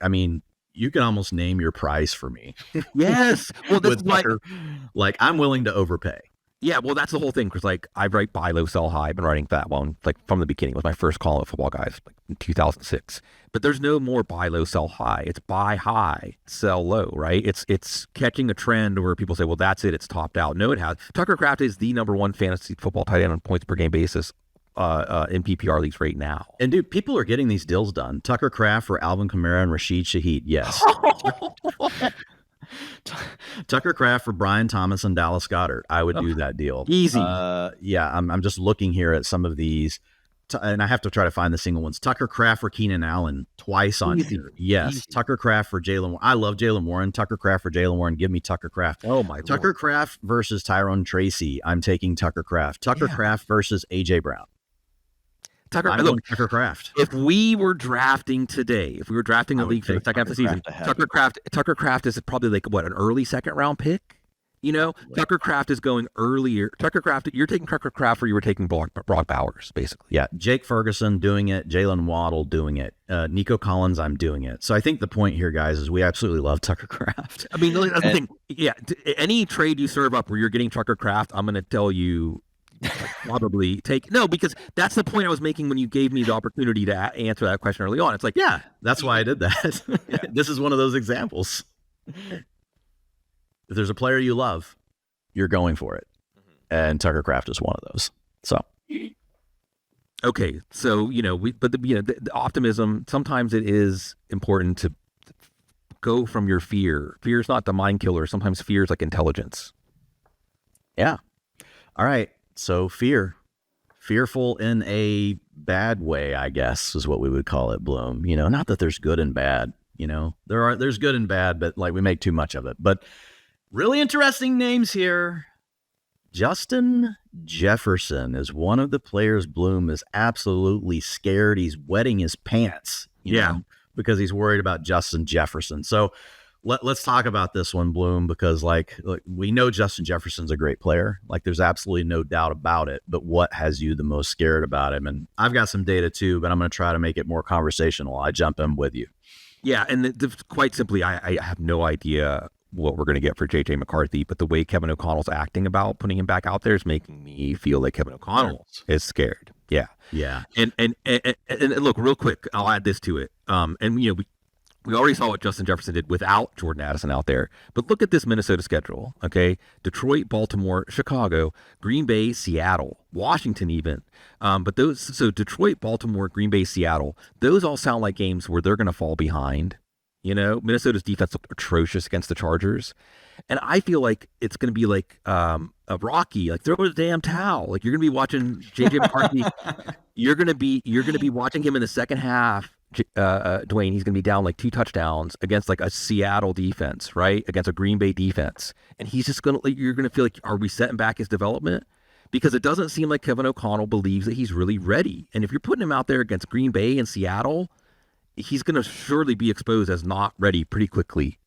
mean, you can almost name your price for me. Yes. Well, that's Tucker, I'm willing to overpay. Yeah, well, that's the whole thing, because I write buy low, sell high. I've been writing that one from the beginning. It was my first column at Football Guys in 2006. But there's no more buy low, sell high. It's buy high, sell low, right? It's catching a trend where people say, well, that's it. It's topped out. No, it has. Tucker Kraft is the #1 fantasy football tight end on points per game basis in PPR leagues right now. And dude, people are getting these deals done. Tucker Kraft for Alvin Kamara and Rashid Shaheed. Yes. Tucker Kraft for Brian Thomas and Dallas Goedert. I would do that deal. Easy. Yeah, I'm just looking here at some of these, and I have to try to find the single ones. Tucker Kraft for Keenan Allen twice on here. Yes. Easy. Tucker Kraft for Jalen Warren. I love Jalen Warren. Tucker Kraft for Jalen Warren. Give me Tucker Kraft. Oh, my Tucker Kraft versus Tyrone Tracy. I'm taking Tucker Kraft. Tucker Kraft versus A.J. Brown. Tucker Kraft. If we were drafting today, if we were drafting a league for the second half of the season, Tucker Kraft is probably like an early 2nd round pick. Tucker Kraft is going earlier. Tucker Kraft, you're taking Tucker Kraft, or you were taking Brock Bowers, basically. Yeah, Jake Ferguson doing it, Jalen Waddle doing it, Nico Collins, I'm doing it. So I think the point here, guys, is we absolutely love Tucker Kraft. I mean, that's the thing. Yeah, any trade you serve up where you're getting Tucker Kraft, I'm going to tell you. Probably because that's the point I was making when you gave me the opportunity to answer that question early on. It's like, yeah, that's why I did that. Yeah. This is one of those examples. If there's a player you love, you're going for it. And Tucker Kraft is one of those. So, okay. So, the optimism, sometimes it is important to go from your fear. Fear is not the mind killer. Sometimes fear is like intelligence. Yeah. All right. So fearful in a bad way, I guess, is what we would call it, Bloom. Not that there's good and bad, there's good and bad, but we make too much of it. But really interesting names here. Justin Jefferson is one of the players Bloom is absolutely scared. He's wetting his pants, you know, because he's worried about Justin Jefferson. So let's talk about this one, Bloom, because we know Justin Jefferson's a great player. There's absolutely no doubt about it. But what has you the most scared about him? And I've got some data too, but I'm going to try to make it more conversational. I jump in with you. Yeah, and quite simply, I have no idea what we're going to get for J.J. McCarthy, but the way Kevin O'Connell's acting about putting him back out there is making me feel like Kevin O'Connell is scared. Yeah. Yeah. And look, real quick, I'll add this to it. And we already saw what Justin Jefferson did without Jordan Addison out there. But look at this Minnesota schedule, okay? Detroit, Baltimore, Chicago, Green Bay, Seattle, Washington even. But so Detroit, Baltimore, Green Bay, Seattle, those all sound like games where they're going to fall behind. Minnesota's defense looked atrocious against the Chargers. And I feel like it's going to be like a Rocky, like throw the damn towel. Like you're going to be watching J.J. McCarthy. You're going to be watching him in the second half. Dwayne, he's going to be down like 2 touchdowns against like a Seattle defense, right? Against a Green Bay defense. And he's just going to, you're going to feel like, are we setting back his development? Because it doesn't seem like Kevin O'Connell believes that he's really ready. And if you're putting him out there against Green Bay and Seattle, he's going to surely be exposed as not ready pretty quickly.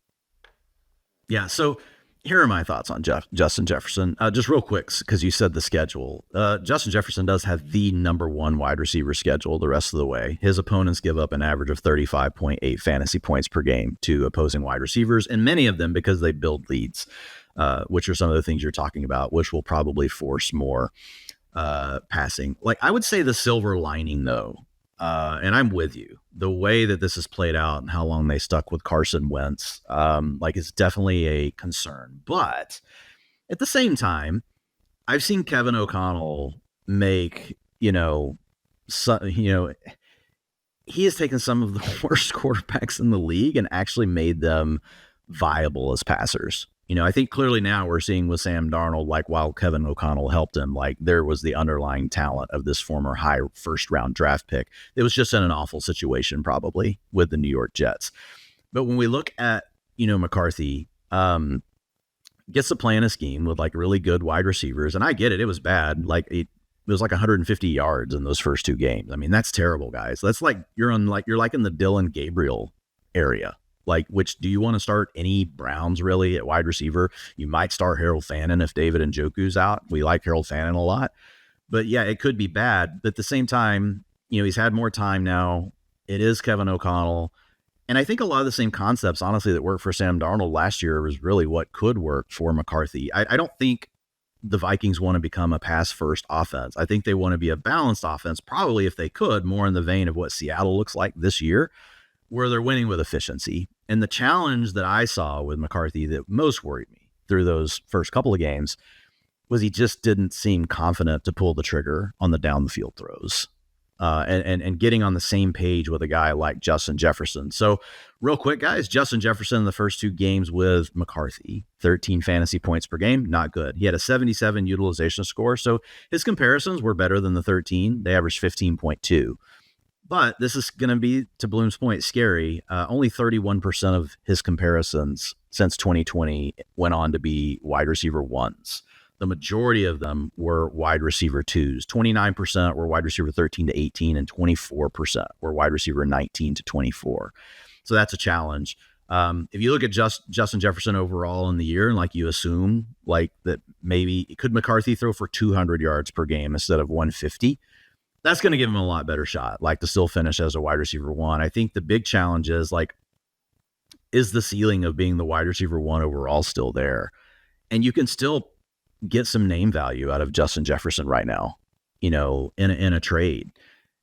Yeah. So here are my thoughts on Justin Jefferson. Just real quick, because you said the schedule. Justin Jefferson does have the number 1 wide receiver schedule the rest of the way. His opponents give up an average of 35.8 fantasy points per game to opposing wide receivers, and many of them because they build leads, which are some of the things you're talking about, which will probably force more passing. Like I would say the silver lining, though, and I'm with you, the way that this has played out and how long they stuck with Carson Wentz, it's definitely a concern. But at the same time, I've seen Kevin O'Connell make, he has taken some of the worst quarterbacks in the league and actually made them viable as passers. I think clearly now we're seeing with Sam Darnold, like while Kevin O'Connell helped him, like there was the underlying talent of this former high first-round draft pick. It was just in an awful situation probably with the New York Jets. But when we look at, McCarthy, gets to play in a scheme with like really good wide receivers, and I get it. It was bad. Like it was like 150 yards in those first 2 games. I mean, that's terrible, guys. That's like you're like in the Dylan Gabriel area. Like, which do you want to start any Browns really at wide receiver? You might start Harold Fannin if David Njoku's out. We like Harold Fannin a lot. But yeah, it could be bad. But at the same time, he's had more time now. It is Kevin O'Connell. And I think a lot of the same concepts, honestly, that worked for Sam Darnold last year was really what could work for McCarthy. I don't think the Vikings want to become a pass-first offense. I think they want to be a balanced offense, probably if they could, more in the vein of what Seattle looks like this year, where they're winning with efficiency. And the challenge that I saw with McCarthy that most worried me through those first couple of games was he just didn't seem confident to pull the trigger on the down the field throws and getting on the same page with a guy like Justin Jefferson. So real quick, guys, Justin Jefferson in the first 2 games with McCarthy, 13 fantasy points per game, not good. He had a 77 utilization score. So his comparisons were better than the 13. They averaged 15.2. But this is going to be, to Bloom's point, scary. Only 31% of his comparisons since 2020 went on to be wide receiver 1s. The majority of them were wide receiver 2s. 29% were wide receiver 13 to 18, and 24% were wide receiver 19 to 24. So that's a challenge. If you look at Justin Jefferson overall in the year, and like you assume, like that maybe could McCarthy throw for 200 yards per game instead of 150? That's going to give him a lot better shot, like to still finish as a wide receiver 1. I think the big challenge is like, is the ceiling of being the wide receiver 1 overall still there? And you can still get some name value out of Justin Jefferson right now, in a trade.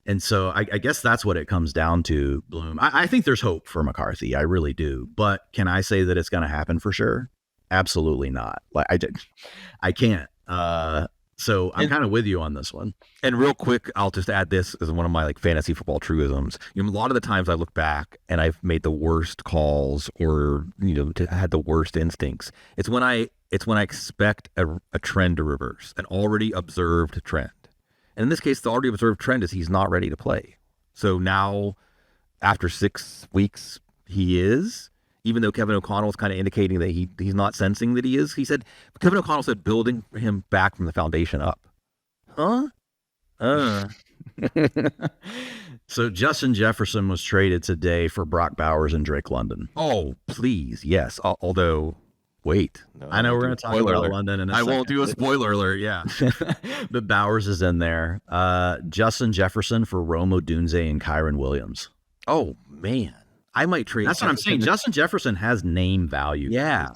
And so I guess that's what it comes down to, Bloom. I think there's hope for McCarthy. I really do. But can I say that it's going to happen for sure? Absolutely not. Like I can't. So I'm kind of with you on this one. And real quick, I'll just add this as one of my like fantasy football truisms. A lot of the times I look back and I've made the worst calls or had the worst instincts. It's when I expect a trend to reverse, an already observed trend. And in this case, the already observed trend is he's not ready to play. So now, after 6 weeks, he is. Even though Kevin O'Connell is kind of indicating that he's not sensing that he is. Kevin O'Connell said building him back from the foundation up. Huh? So Justin Jefferson was traded today for Brock Bowers and Drake London. Oh, please. Yes. Although, wait. No, I know we're going to talk about London in a second. I won't do a spoiler alert, yeah. But Bowers is in there. Justin Jefferson for Rome Odunze and Kyron Williams. Oh, man. I might trade. That's what I'm saying. Justin Jefferson has name value. Yeah.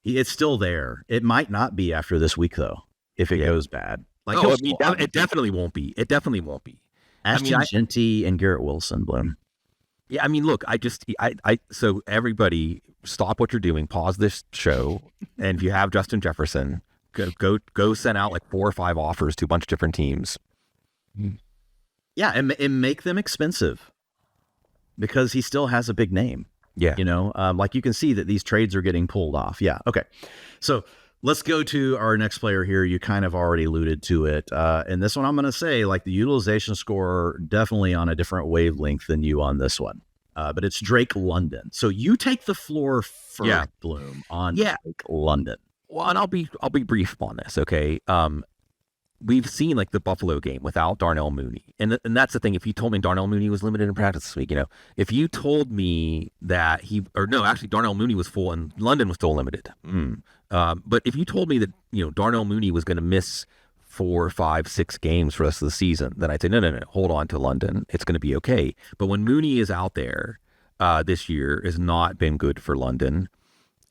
It's still there. It might not be after this week though, if it goes bad. Like, I mean, it definitely won't be. It definitely won't be. Ashton Genty and Garrett Wilson, Bloom. Yeah, I mean, look, so everybody stop what you're doing, pause this show, and if you have Justin Jefferson, go send out like 4 or 5 offers to a bunch of different teams. Yeah, and make them expensive because he still has a big name. Yeah. Like you can see that these trades are getting pulled off. Yeah. Okay. So let's go to our next player here. You kind of already alluded to it. And this one, I'm going to say, like, the utilization score definitely on a different wavelength than you on this one. But it's Drake London. So you take the floor first, Bloom, on Drake London. Well, and I'll be brief on this, okay? We've seen like the Buffalo game without Darnell Mooney. And that's the thing. If you told me Darnell Mooney was limited in practice this week, if you told me that Darnell Mooney was full and London was still limited. But if you told me that, Darnell Mooney was going to miss 4, 5, 6 games for the rest of the season, then I'd say, no, hold on to London. It's going to be okay. But when Mooney is out there this year, has not been good for London.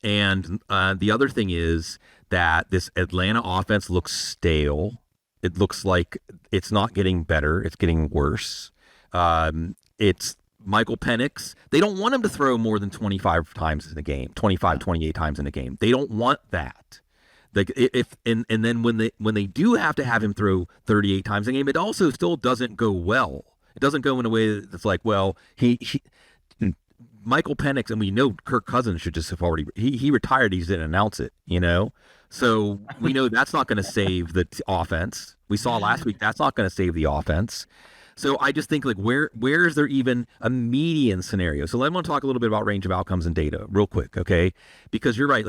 And the other thing is that this Atlanta offense looks stale. It looks like it's not getting better. It's getting worse. It's Michael Penix. They don't want him to throw more than 25 times in a game, 25, 28 times in a game. They don't want that. Like and then when they do have to have him throw 38 times a game, it also still doesn't go well. It doesn't go in a way that's like, well, he Michael Penix, and we know Kirk Cousins should just have already he retired. He didn't announce it, So we know that's not going to save the offense. We saw last week that's not going to save the offense. So I just think, like, where is there even a median scenario? So let me talk a little bit about range of outcomes and data real quick, okay? Because you're right,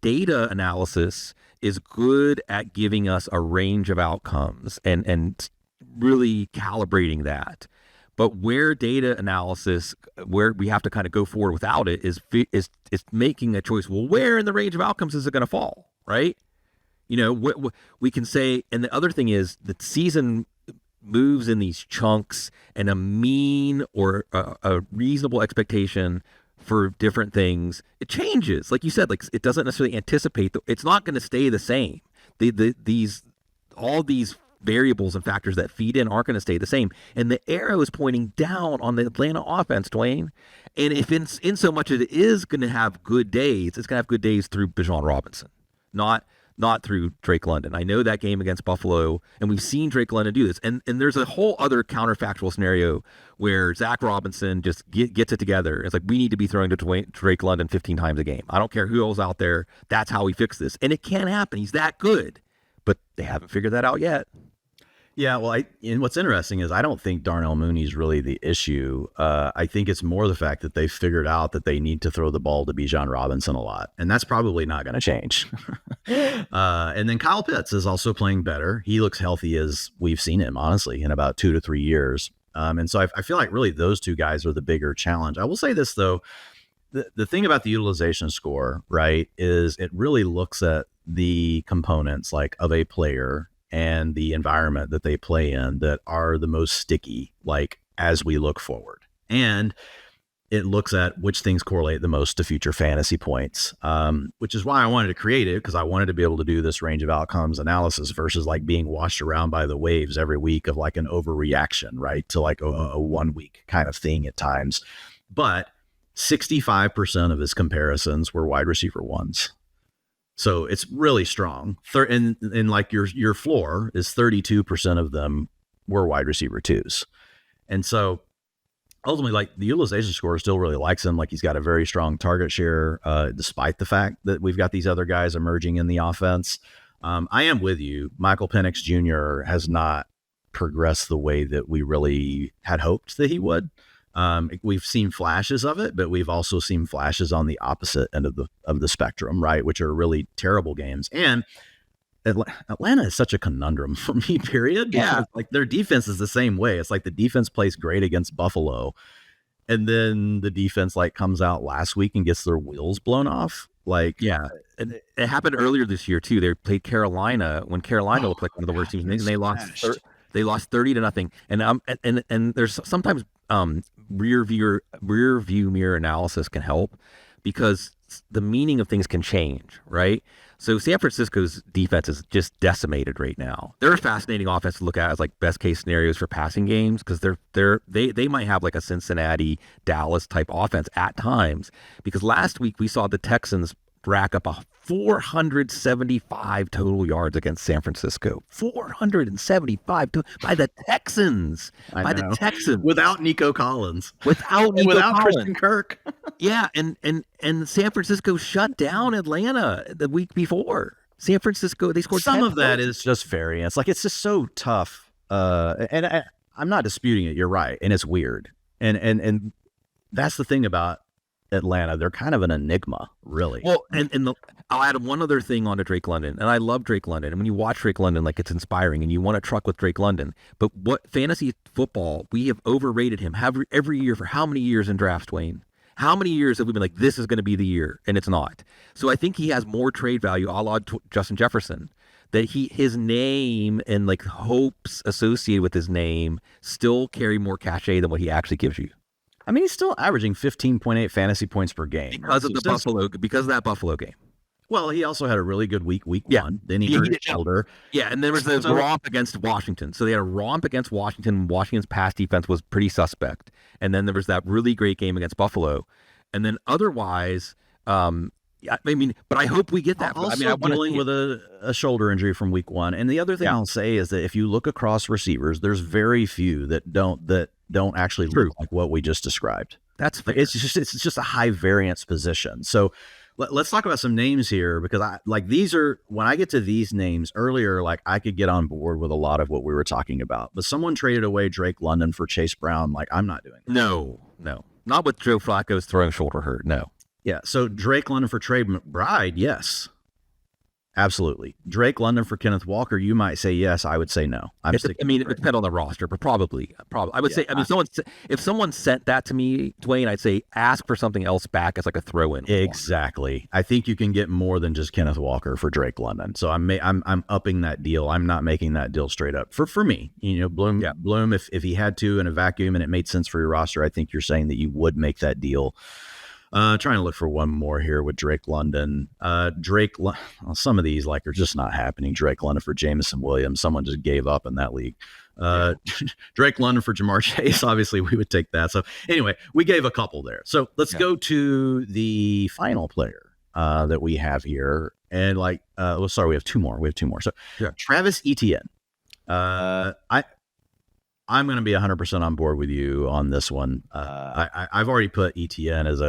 data analysis is good at giving us a range of outcomes and really calibrating that. But where data analysis, where we have to kind of go forward without it, is making a choice. Well, where in the range of outcomes is it going to fall, right? We can say, and the other thing is the season moves in these chunks, and a mean or a reasonable expectation for different things, it changes. Like you said, like it doesn't necessarily anticipate. It's not going to stay the same. All these variables and factors that feed in aren't going to stay the same. And the arrow is pointing down on the Atlanta offense, Dwayne. And if in so much as it is going to have good days, it's going to have good days through Bijan Robinson, not through Drake London. I know that game against Buffalo, and we've seen Drake London do this. And there's a whole other counterfactual scenario where Zach Robinson just gets it together. It's like, we need to be throwing to Drake London 15 times a game. I don't care who else out there. That's how we fix this. And it can happen. He's that good. But they haven't figured that out yet. Yeah, well, and what's interesting is I don't think Darnell Mooney's really the issue. I think it's more the fact that they figured out that they need to throw the ball to Bijan Robinson a lot, and that's probably not going to change. And then Kyle Pitts is also playing better. He looks healthy as we've seen him, honestly, in about 2 to 3 years. And so I feel like really those two guys are the bigger challenge. I will say this, though. The thing about the utilization score, right, is it really looks at the components like of a player and the environment that they play in that are the most sticky, like as we look forward. And it looks at which things correlate the most to future fantasy points, which is why I wanted to create it, because I wanted to be able to do this range of outcomes analysis versus like being washed around by the waves every week of like an overreaction, right, to like a 1 week kind of thing at times. But 65% of his comparisons were wide receiver ones. So it's really strong. And like your floor is 32% of them were wide receiver twos. And so ultimately, like, the utilization score still really likes him. Like, he's got a very strong target share, despite the fact that we've got these other guys emerging in the offense. I am with you. Michael Penix Jr. has not progressed the way that we really had hoped that he would. We've seen flashes of it, but we've also seen flashes on the opposite end of the spectrum, right? Which are really terrible games. And Atlanta is such a conundrum for me, period. Yeah. Like, their defense is the same way. It's like the defense plays great against Buffalo, and then the defense like comes out last week and gets their wheels blown off. Like, yeah. And it happened earlier this year too. They played Carolina when Carolina looked like one of the worst teams, and they lost. They lost 30-0. And there's sometimes rear view mirror analysis can help, because the meaning of things can change, right? So San Francisco's defense is just decimated right now. They're a fascinating offense to look at as like best case scenarios for passing games because they might have like a Cincinnati, Dallas type offense at times. Because last week we saw the Texans rack up a 475 total yards against San Francisco. 475 by the Texans. The Texans without Nico Collins, without Christian Kirk. Yeah, and San Francisco shut down Atlanta the week before. San Francisco, they scored. Some of that is just variance. Like it's just so tough. I'm not disputing it. You're right, and it's weird. And that's the thing about Atlanta. They're kind of an enigma, really. Well, I'll add one other thing onto Drake London, and I love Drake London. And when you watch Drake London, like it's inspiring, and you want to truck with Drake London. But what fantasy football, we have overrated him every year for how many years in drafts, Dwayne? How many years have we been like, this is going to be the year, and it's not? So I think he has more trade value, a la Justin Jefferson, that his name and like hopes associated with his name still carry more cachet than what he actually gives you. I mean, he's still averaging 15.8 fantasy points per game because of that Buffalo game. Well, he also had a really good week one. Then he hurt his shoulder. Yeah, and there was the romp against Washington. So they had a romp against Washington. Washington's pass defense was pretty suspect. And then there was that really great game against Buffalo. And then otherwise, I mean, but I hope we get that. Also, I'm dealing with a shoulder injury from week one. And the other thing I'll say is that if you look across receivers, there's very few that don't actually look like what we just described. That's fair. It's just a high variance position. So let's talk about some names here, because when I get to these names earlier, like I could get on board with a lot of what we were talking about, but someone traded away Drake London for Chase Brown. Like I'm not doing that. No, not with Joe Flacco's throwing shoulder hurt. No. Yeah. So Drake London for Trey McBride. Yes. Absolutely. Drake London for Kenneth Walker. You might say yes. I would say no. It depends on the roster, but probably. I would say. I mean, if someone sent that to me, Dwayne, I'd say ask for something else back as like a throw-in. Exactly. I think you can get more than just Kenneth Walker for Drake London. So I'm upping that deal. I'm not making that deal straight up for me. You know, Bloom. Yeah. Bloom. If he had to in a vacuum and it made sense for your roster, I think you're saying that you would make that deal. Trying to look for one more here with Drake London. Some of these are just not happening. Drake London for Jameson Williams. Someone just gave up in that league. Drake London for Jamar Chase. Obviously, we would take that. So anyway, we gave a couple there. So let's go to the final player that we have here. And we have two more. So Travis Etienne. I'm going to be 100% on board with you on this one. I've already put Etienne as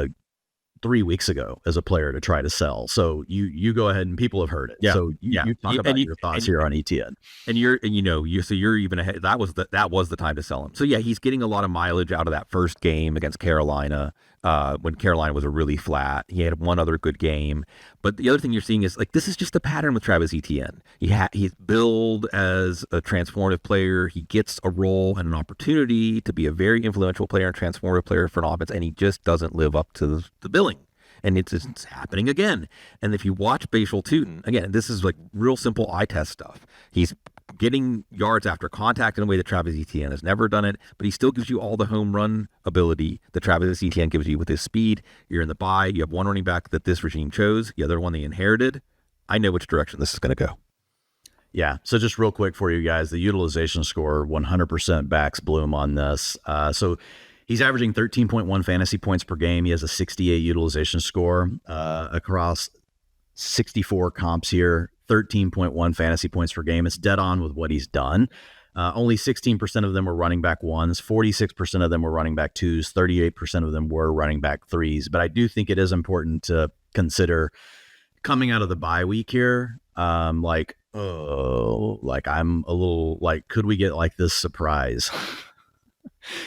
3 weeks ago as a player to try to sell. So you go ahead, and people have heard it. Yeah. So you talk about your thoughts here on Etienne. And you're even ahead. That was the time to sell him. So yeah, he's getting a lot of mileage out of that first game against Carolina. When Carolina was a really flat. He had one other good game. But the other thing you're seeing is this is just the pattern with Travis Etienne. He's billed as a transformative player. He gets a role and an opportunity to be a very influential player and transformative player for an offense, and he just doesn't live up to the billing. And it's happening again. And if you watch Bashal Tutin, again, this is real simple eye test stuff. He's getting yards after contact in a way that Travis Etienne has never done it, but he still gives you all the home run ability that Travis Etienne gives you with his speed. You're in the bye. You have one running back that this regime chose, the other one they inherited. I know which direction this is going to go. Yeah. So just real quick for you guys, the utilization score 100% backs Bloom on this. So he's averaging 13.1 fantasy points per game. He has a 68 utilization score across 64 comps here. 13.1 fantasy points per game. It's dead on with what he's done. Only 16% of them were running back ones, 46% of them were running back twos, 38% of them were running back threes. But I do think it is important to consider coming out of the bye week here. I'm a little could we get this surprise?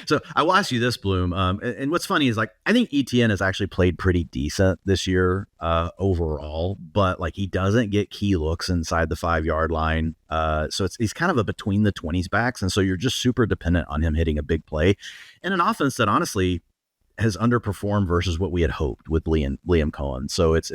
So I will ask you this, Bloom. And what's funny is I think Etienne has actually played pretty decent this year overall, but he doesn't get key looks inside the 5-yard line. So he's kind of a between the 20s backs. And so you're just super dependent on him hitting a big play in an offense that honestly has underperformed versus what we had hoped with Liam Cohen. So it's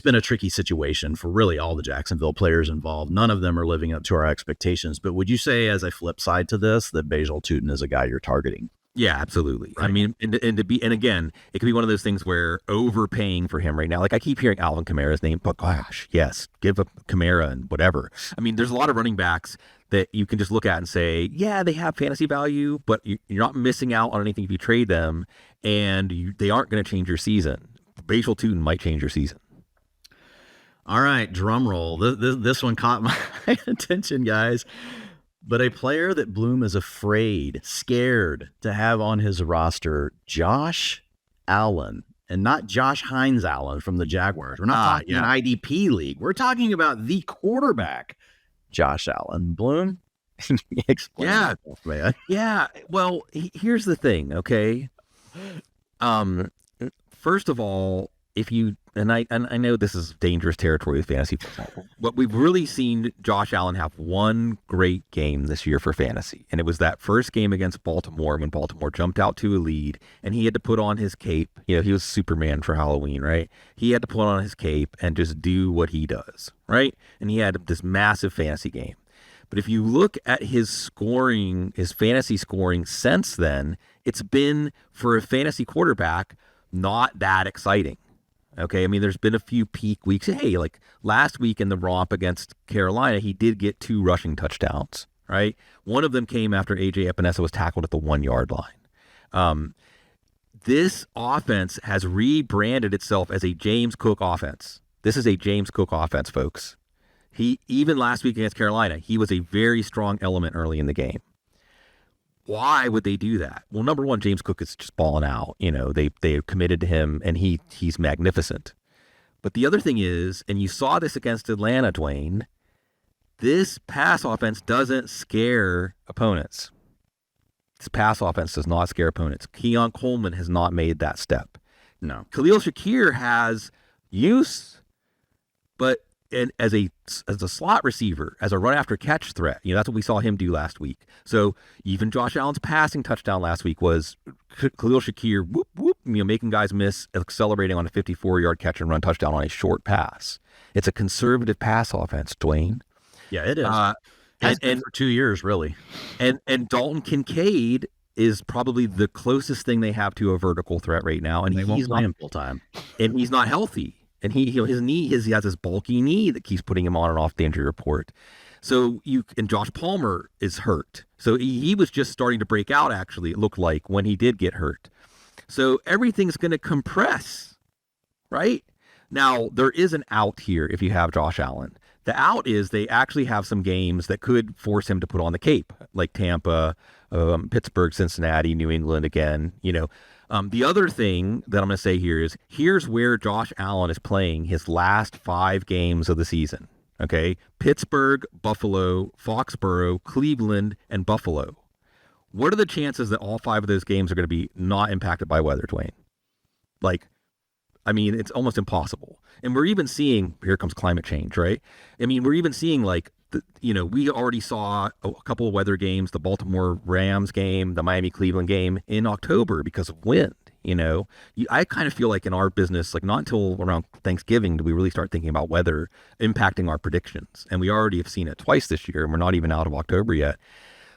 been a tricky situation for really all the Jacksonville players involved. None of them are living up to our expectations. But would you say, as a flip side to this, that Bashal Tutin is a guy you're targeting? Yeah, absolutely. Right. I mean, and again, it could be one of those things where overpaying for him right now. Like I keep hearing Alvin Kamara's name, but gosh, yes, give up Kamara and whatever. I mean, there's a lot of running backs that you can just look at and say, yeah, they have fantasy value, but you're not missing out on anything if you trade them, and they aren't going to change your season. Bashal Tootin might change your season. All right, drum roll. This one caught my attention, guys. But a player that Bloom is scared to have on his roster, Josh Allen, and not Josh Hines Allen from the Jaguars. We're not talking an IDP league. We're talking about the quarterback, Josh Allen. Bloom, explain yourself, man. Yeah. Well, here's the thing, okay? First of all, if you and I know this is dangerous territory with fantasy football, but we've really seen Josh Allen have one great game this year for fantasy, and it was that first game against Baltimore when Baltimore jumped out to a lead, and he had to put on his cape. You know, he was Superman for Halloween, right? He had to put on his cape and just do what he does, right? And he had this massive fantasy game. But if you look at his scoring, his fantasy scoring since then, it's been, for a fantasy quarterback, not that exciting. Okay, I mean, there's been a few peak weeks. Hey, like last week in the romp against Carolina, he did get 2 rushing touchdowns, right? One of them came after A.J. Epinesa was tackled at the 1-yard line. This offense has rebranded itself as a James Cook offense. This is a James Cook offense, folks. Even last week against Carolina, he was a very strong element early in the game. Why would they do that? Well, number one, James Cook is just balling out. You know, they committed to him, and he's magnificent. But the other thing is, and you saw this against Atlanta, Dwayne, this pass offense doesn't scare opponents. This pass offense does not scare opponents. Keon Coleman has not made that step. No. Khalil Shakir has use, but as a slot receiver, as a run after catch threat, you know, that's what we saw him do last week. So even Josh Allen's passing touchdown last week was Khalil Shakir, making guys miss, accelerating on a 54-yard catch and run touchdown on a short pass. It's a conservative pass offense, Dwayne. Yeah, it is. Has been for 2 years, really. And Dalton Kincaid is probably the closest thing they have to a vertical threat right now, and they won't play him full time. And he's not healthy. And he has this bulky knee that keeps putting him on and off the injury report. So and Josh Palmer is hurt. So he was just starting to break out, actually, it looked like, when he did get hurt. So everything's going to compress, right? Now, there is an out here if you have Josh Allen. The out is they actually have some games that could force him to put on the cape, like Tampa, Pittsburgh, Cincinnati, New England again, you know. The other thing that I'm going to say here is, here's where Josh Allen is playing his last 5 games of the season. Okay. Pittsburgh, Buffalo, Foxborough, Cleveland, and Buffalo. What are the chances that all 5 of those games are going to be not impacted by weather, Dwayne? Like, I mean, it's almost impossible. And we're even seeing, here comes climate change, right? I mean, we're even seeing like, we already saw a couple of weather games, the Baltimore Rams game, the Miami Cleveland game in October because of wind. You know, I kind of feel like in our business, like not until around Thanksgiving do we really start thinking about weather impacting our predictions. And we already have seen it twice this year, and we're not even out of October yet.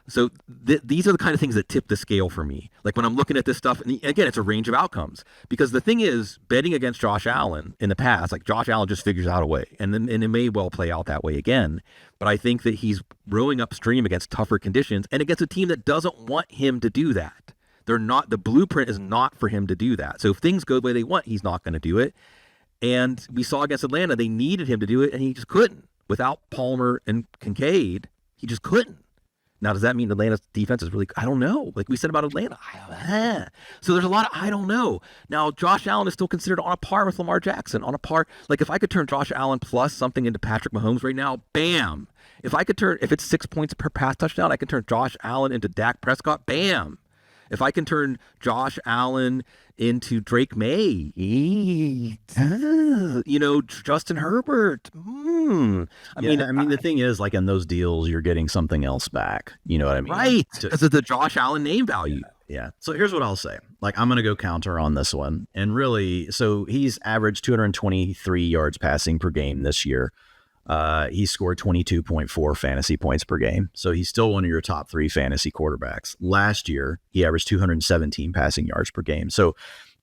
So these are the kind of things that tip the scale for me. Like when I'm looking at this stuff, and again, it's a range of outcomes. Because the thing is, betting against Josh Allen in the past, like Josh Allen just figures out a way. And it may well play out that way again. But I think that he's rowing upstream against tougher conditions and against a team that doesn't want him to do that. The blueprint is not for him to do that. So if things go the way they want, he's not going to do it. And we saw against Atlanta, they needed him to do it, and he just couldn't. Without Palmer and Kincaid, he just couldn't. Now, does that mean Atlanta's defense is really, I don't know. Like we said about Atlanta. So there's a lot of, I don't know. Now, Josh Allen is still considered on a par with Lamar Jackson, on a par. Like if I could turn Josh Allen plus something into Patrick Mahomes right now, bam. If it's 6 points per pass touchdown, I can turn Josh Allen into Dak Prescott, bam. If I can turn Josh Allen into Drake May, Justin Herbert. I mean, the thing is, like in those deals, you're getting something else back. You know what I mean? Right. Because of the Josh Allen name value. Yeah. So here's what I'll say. Like, I'm going to go counter on this one. And really, so he's averaged 223 yards passing per game this year. He scored 22.4 fantasy points per game. So he's still one of your top 3 fantasy quarterbacks. Last year, he averaged 217 passing yards per game. So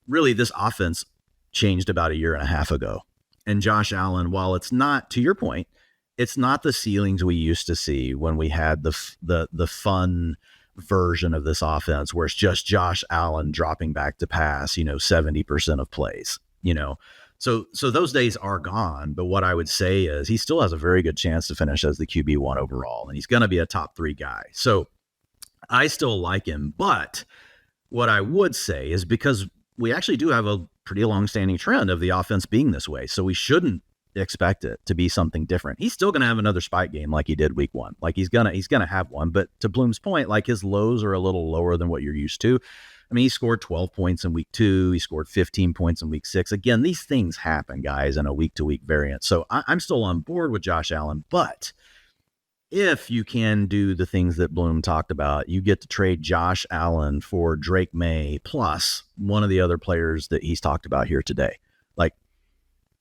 really, this offense changed about a year and a half ago. And Josh Allen, while it's not, to your point, it's not the ceilings we used to see when we had the fun version of this offense where it's just Josh Allen dropping back to pass, 70% of plays, So those days are gone. But what I would say is he still has a very good chance to finish as the QB1 overall, and he's going to be a top 3 guy. So I still like him. But what I would say is because we actually do have a pretty long-standing trend of the offense being this way, so we shouldn't expect it to be something different. He's still going to have another spike game like he did week 1. Like he's going to have one. But to Bloom's point, like his lows are a little lower than what you're used to. I mean, he scored 12 points in week 2. He scored 15 points in week 6. Again, these things happen, guys, in a week-to-week variant. So I'm still on board with Josh Allen. But if you can do the things that Bloom talked about, you get to trade Josh Allen for Drake May plus one of the other players that he's talked about here today.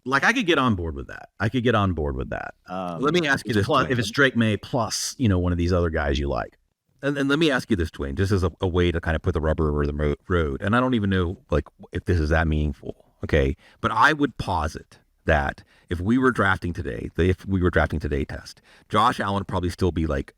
Like I could get on board with that. Let me ask you this. If it's Drake May plus, one of these other guys you like. And let me ask you this, Dwayne, just as a way to kind of put the rubber over the road. And I don't even know if this is that meaningful. Okay. But I would posit that if we were drafting today, test, Josh Allen would probably still be like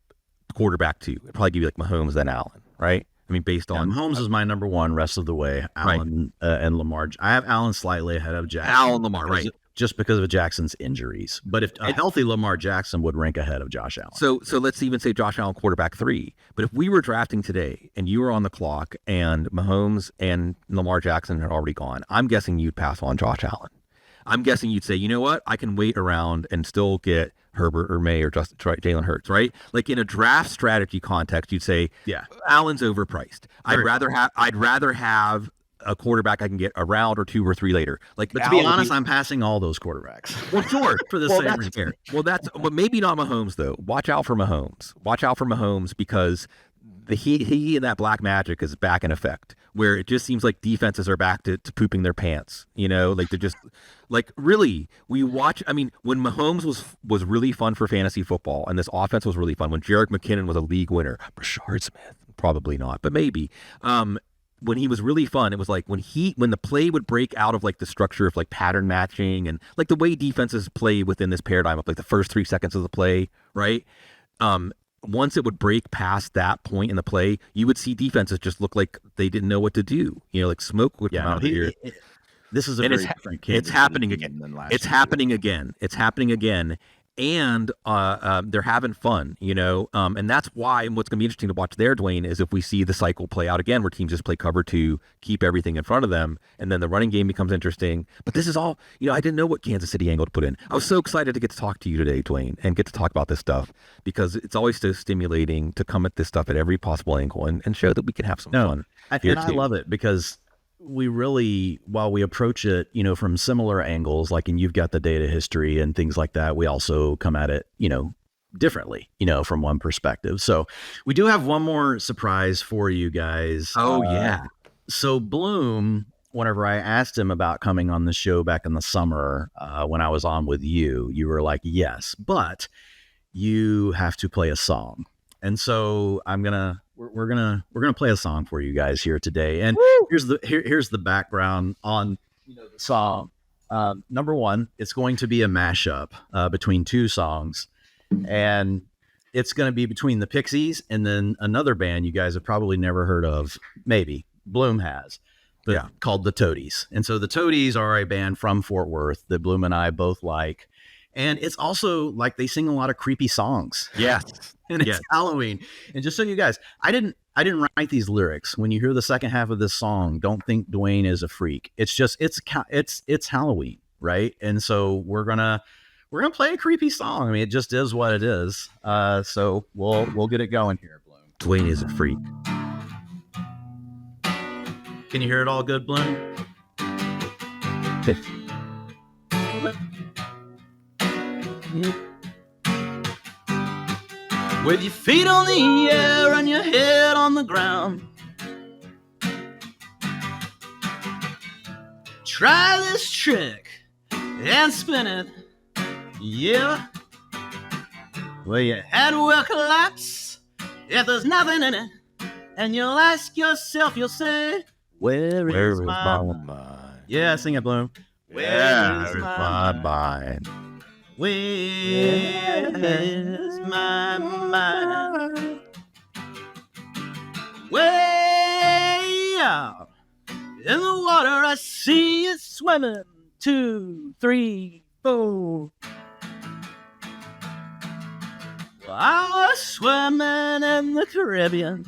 quarterback 2. It'd probably give you like Mahomes then Allen, right? I mean, based on Mahomes is my number 1 rest of the way. Allen and Lamar. I have Allen slightly ahead of Jackson. Allen, Lamar, right? Just because of Jackson's injuries. But if a healthy Lamar Jackson would rank ahead of Josh Allen. So let's even say Josh Allen quarterback 3. But if we were drafting today and you were on the clock and Mahomes and Lamar Jackson had already gone, I'm guessing you'd pass on Josh Allen. I'm guessing you'd say, you know what? I can wait around and still get Herbert or May or just Jalen Hurts, right? Like in a draft strategy context, you'd say, yeah, Allen's overpriced. I'd rather have a quarterback I can get a round or 2 or 3 later. But to be honest, I'm passing all those quarterbacks. Well, sure. For the same reason. Well, maybe not Mahomes though. Watch out for Mahomes because he and that black magic is back in effect, where it just seems like defenses are back to pooping their pants. They're just really. We watch. I mean, when Mahomes was really fun for fantasy football, and this offense was really fun. When Jerick McKinnon was a league winner, Rashard Smith probably not, but maybe. When he was really fun, it was like when the play would break out of like the structure of like pattern matching and like the way defenses play within this paradigm of like the first 3 seconds of the play, right? Once it would break past that point in the play, you would see defenses just look like they didn't know what to do. Like smoke would come out of here. This is a very different case. It's happening again. It's happening again. And they're having fun, and that's why what's going to be interesting to watch there, Dwayne, is if we see the cycle play out again where teams just play cover 2, keep everything in front of them, and then the running game becomes interesting. But this is all, I didn't know what Kansas City angle to put in. I was so excited to get to talk to you today, Dwayne, and get to talk about this stuff because it's always so stimulating to come at this stuff at every possible angle and show that we can have some fun. I love it because we really, while we approach it, from similar angles, like, and you've got the data history and things like that, we also come at it, differently, from one perspective. So we do have one more surprise for you guys. Oh, yeah. So Bloom, whenever I asked him about coming on the show back in the summer, when I was on with you were like, yes, but you have to play a song. And so we're gonna play a song for you guys here today. And here's the background on the song. Number 1, it's going to be a mashup between 2 songs, and it's going to be between the Pixies and then another band you guys have probably never heard of. Maybe Bloom has, but called the Toadies. And so the Toadies are a band from Fort Worth that Bloom and I both like. And it's also like they sing a lot of creepy songs. Yeah. And it's Halloween. And just so you guys, I didn't write these lyrics. When you hear the second half of this song, don't think Dwayne is a freak. It's just it's Halloween, right? And so we're gonna play a creepy song. I mean, it just is what it is. So we'll get it going here, Bloom. Dwayne is a freak. Can you hear it all good, Bloom? With your feet on the air and your head on the ground, try this trick and spin it. Yeah, Well, your head will collapse if there's nothing in it. And you'll ask yourself, you'll say, where is my mind? Yeah, sing it, Bloom. Where is my mind? Where is my mind? Way out in the water, I see it swimming. 2, 3, 4. Well, I was swimming in the Caribbean.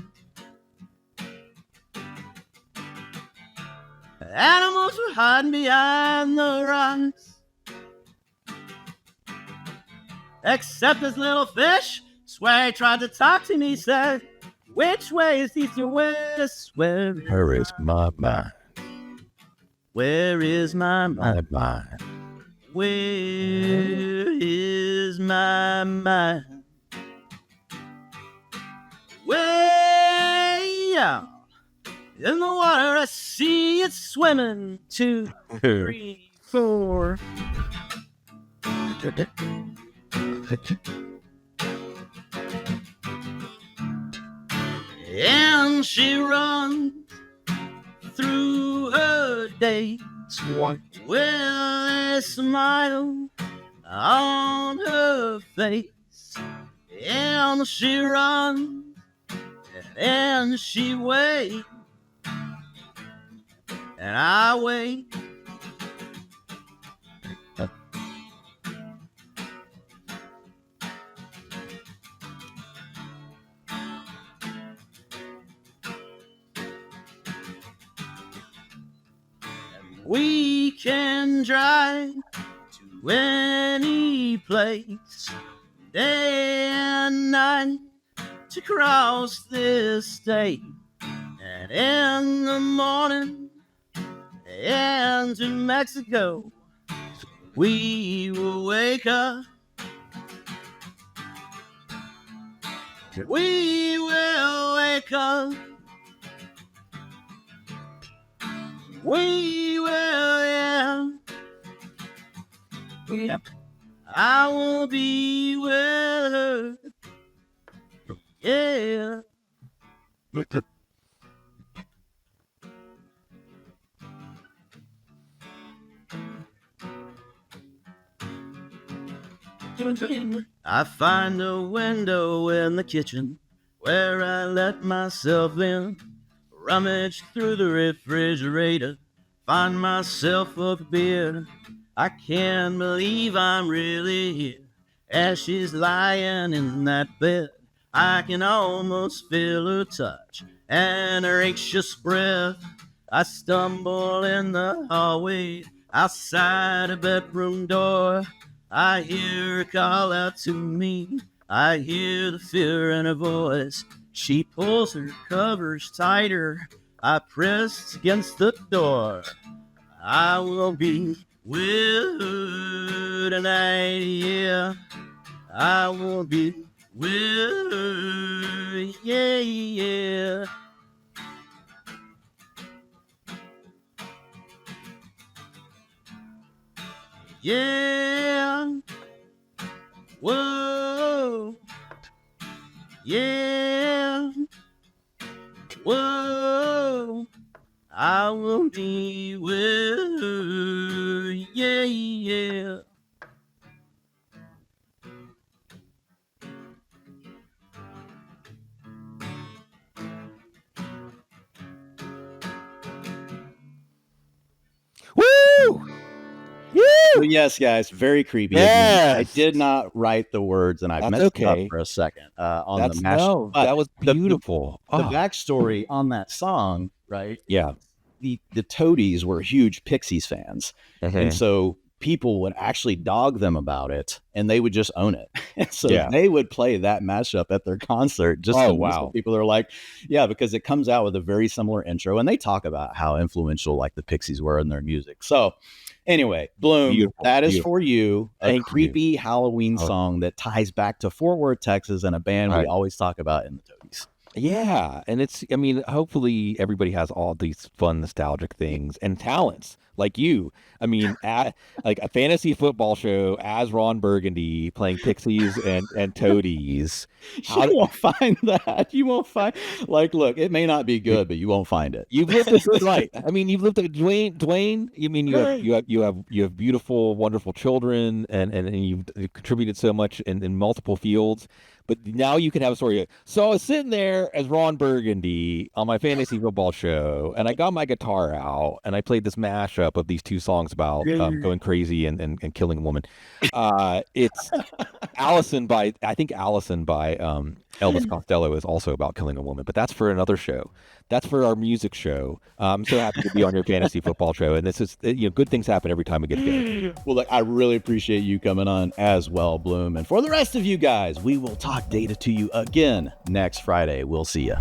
Animals were hiding behind the rocks. Except this little fish, swear he tried to talk to me, said, which way is east or west? Where is my mind? Where is my mind? Where is my mind? Way out in the water, I see it swimming. 2, 3, 4. And she runs through her days with a smile on her face. And she runs and she waits, and I wait. We can drive to any place, day and night, to cross this state. And in the morning, and to Mexico, we will wake up. We will wake up. We will, yeah. Yep. I will be with her. Yeah. I find a window in the kitchen where I let myself in. Rummage through the refrigerator, find myself a beer. I can't believe I'm really here. As she's lying in that bed, I can almost feel her touch and her anxious breath. I stumble in the hallway outside a bedroom door. I hear her call out to me. I hear the fear in her voice. She pulls her covers tighter. I press against the door. I will be with her tonight, yeah. I will be with her, yeah, yeah. Yeah. Whoa. Yeah. Whoa. I will be with her. Yeah, yeah. Woo! So yes, guys, very creepy. Yes. I did not write the words, and I That's messed okay. up for a second on That's the mash. no, but that was beautiful. The backstory on that song, right? Yeah. The Toadies were huge Pixies fans, and so people would actually dog them about it, and they would just own it. And so they would play that mashup at their concert. Just people are like, yeah, because it comes out with a very similar intro, and they talk about how influential like the Pixies were in their music. So anyway, Bloom, that is for you, a creepy Halloween song that ties back to Fort Worth, Texas, and a band we always talk about in the Toadies. Yeah, and I mean, hopefully everybody has all these fun, nostalgic things and talents like you. I mean, like a fantasy football show as Ron Burgundy playing Pixies and Toadies. You won't find that. You won't find, like, look, it may not be good, but you won't find it. You've lived a good life. I mean, you've lived a Dwayne. You mean you have beautiful, wonderful children, and you've contributed so much in multiple fields. But now you can have a story. So I was sitting there as Ron Burgundy on my fantasy football show, and I got my guitar out, and I played this mashup of these two songs about going crazy and killing a woman. It's Allison by Elvis Costello is also about killing a woman, but that's for another show. That's for our music show. I'm so happy to be on your fantasy football show, and this is good things happen every time we get together. Well, look, I really appreciate you coming on as well, Bloom. And for the rest of you guys, we will talk data to you again next Friday. We'll see you.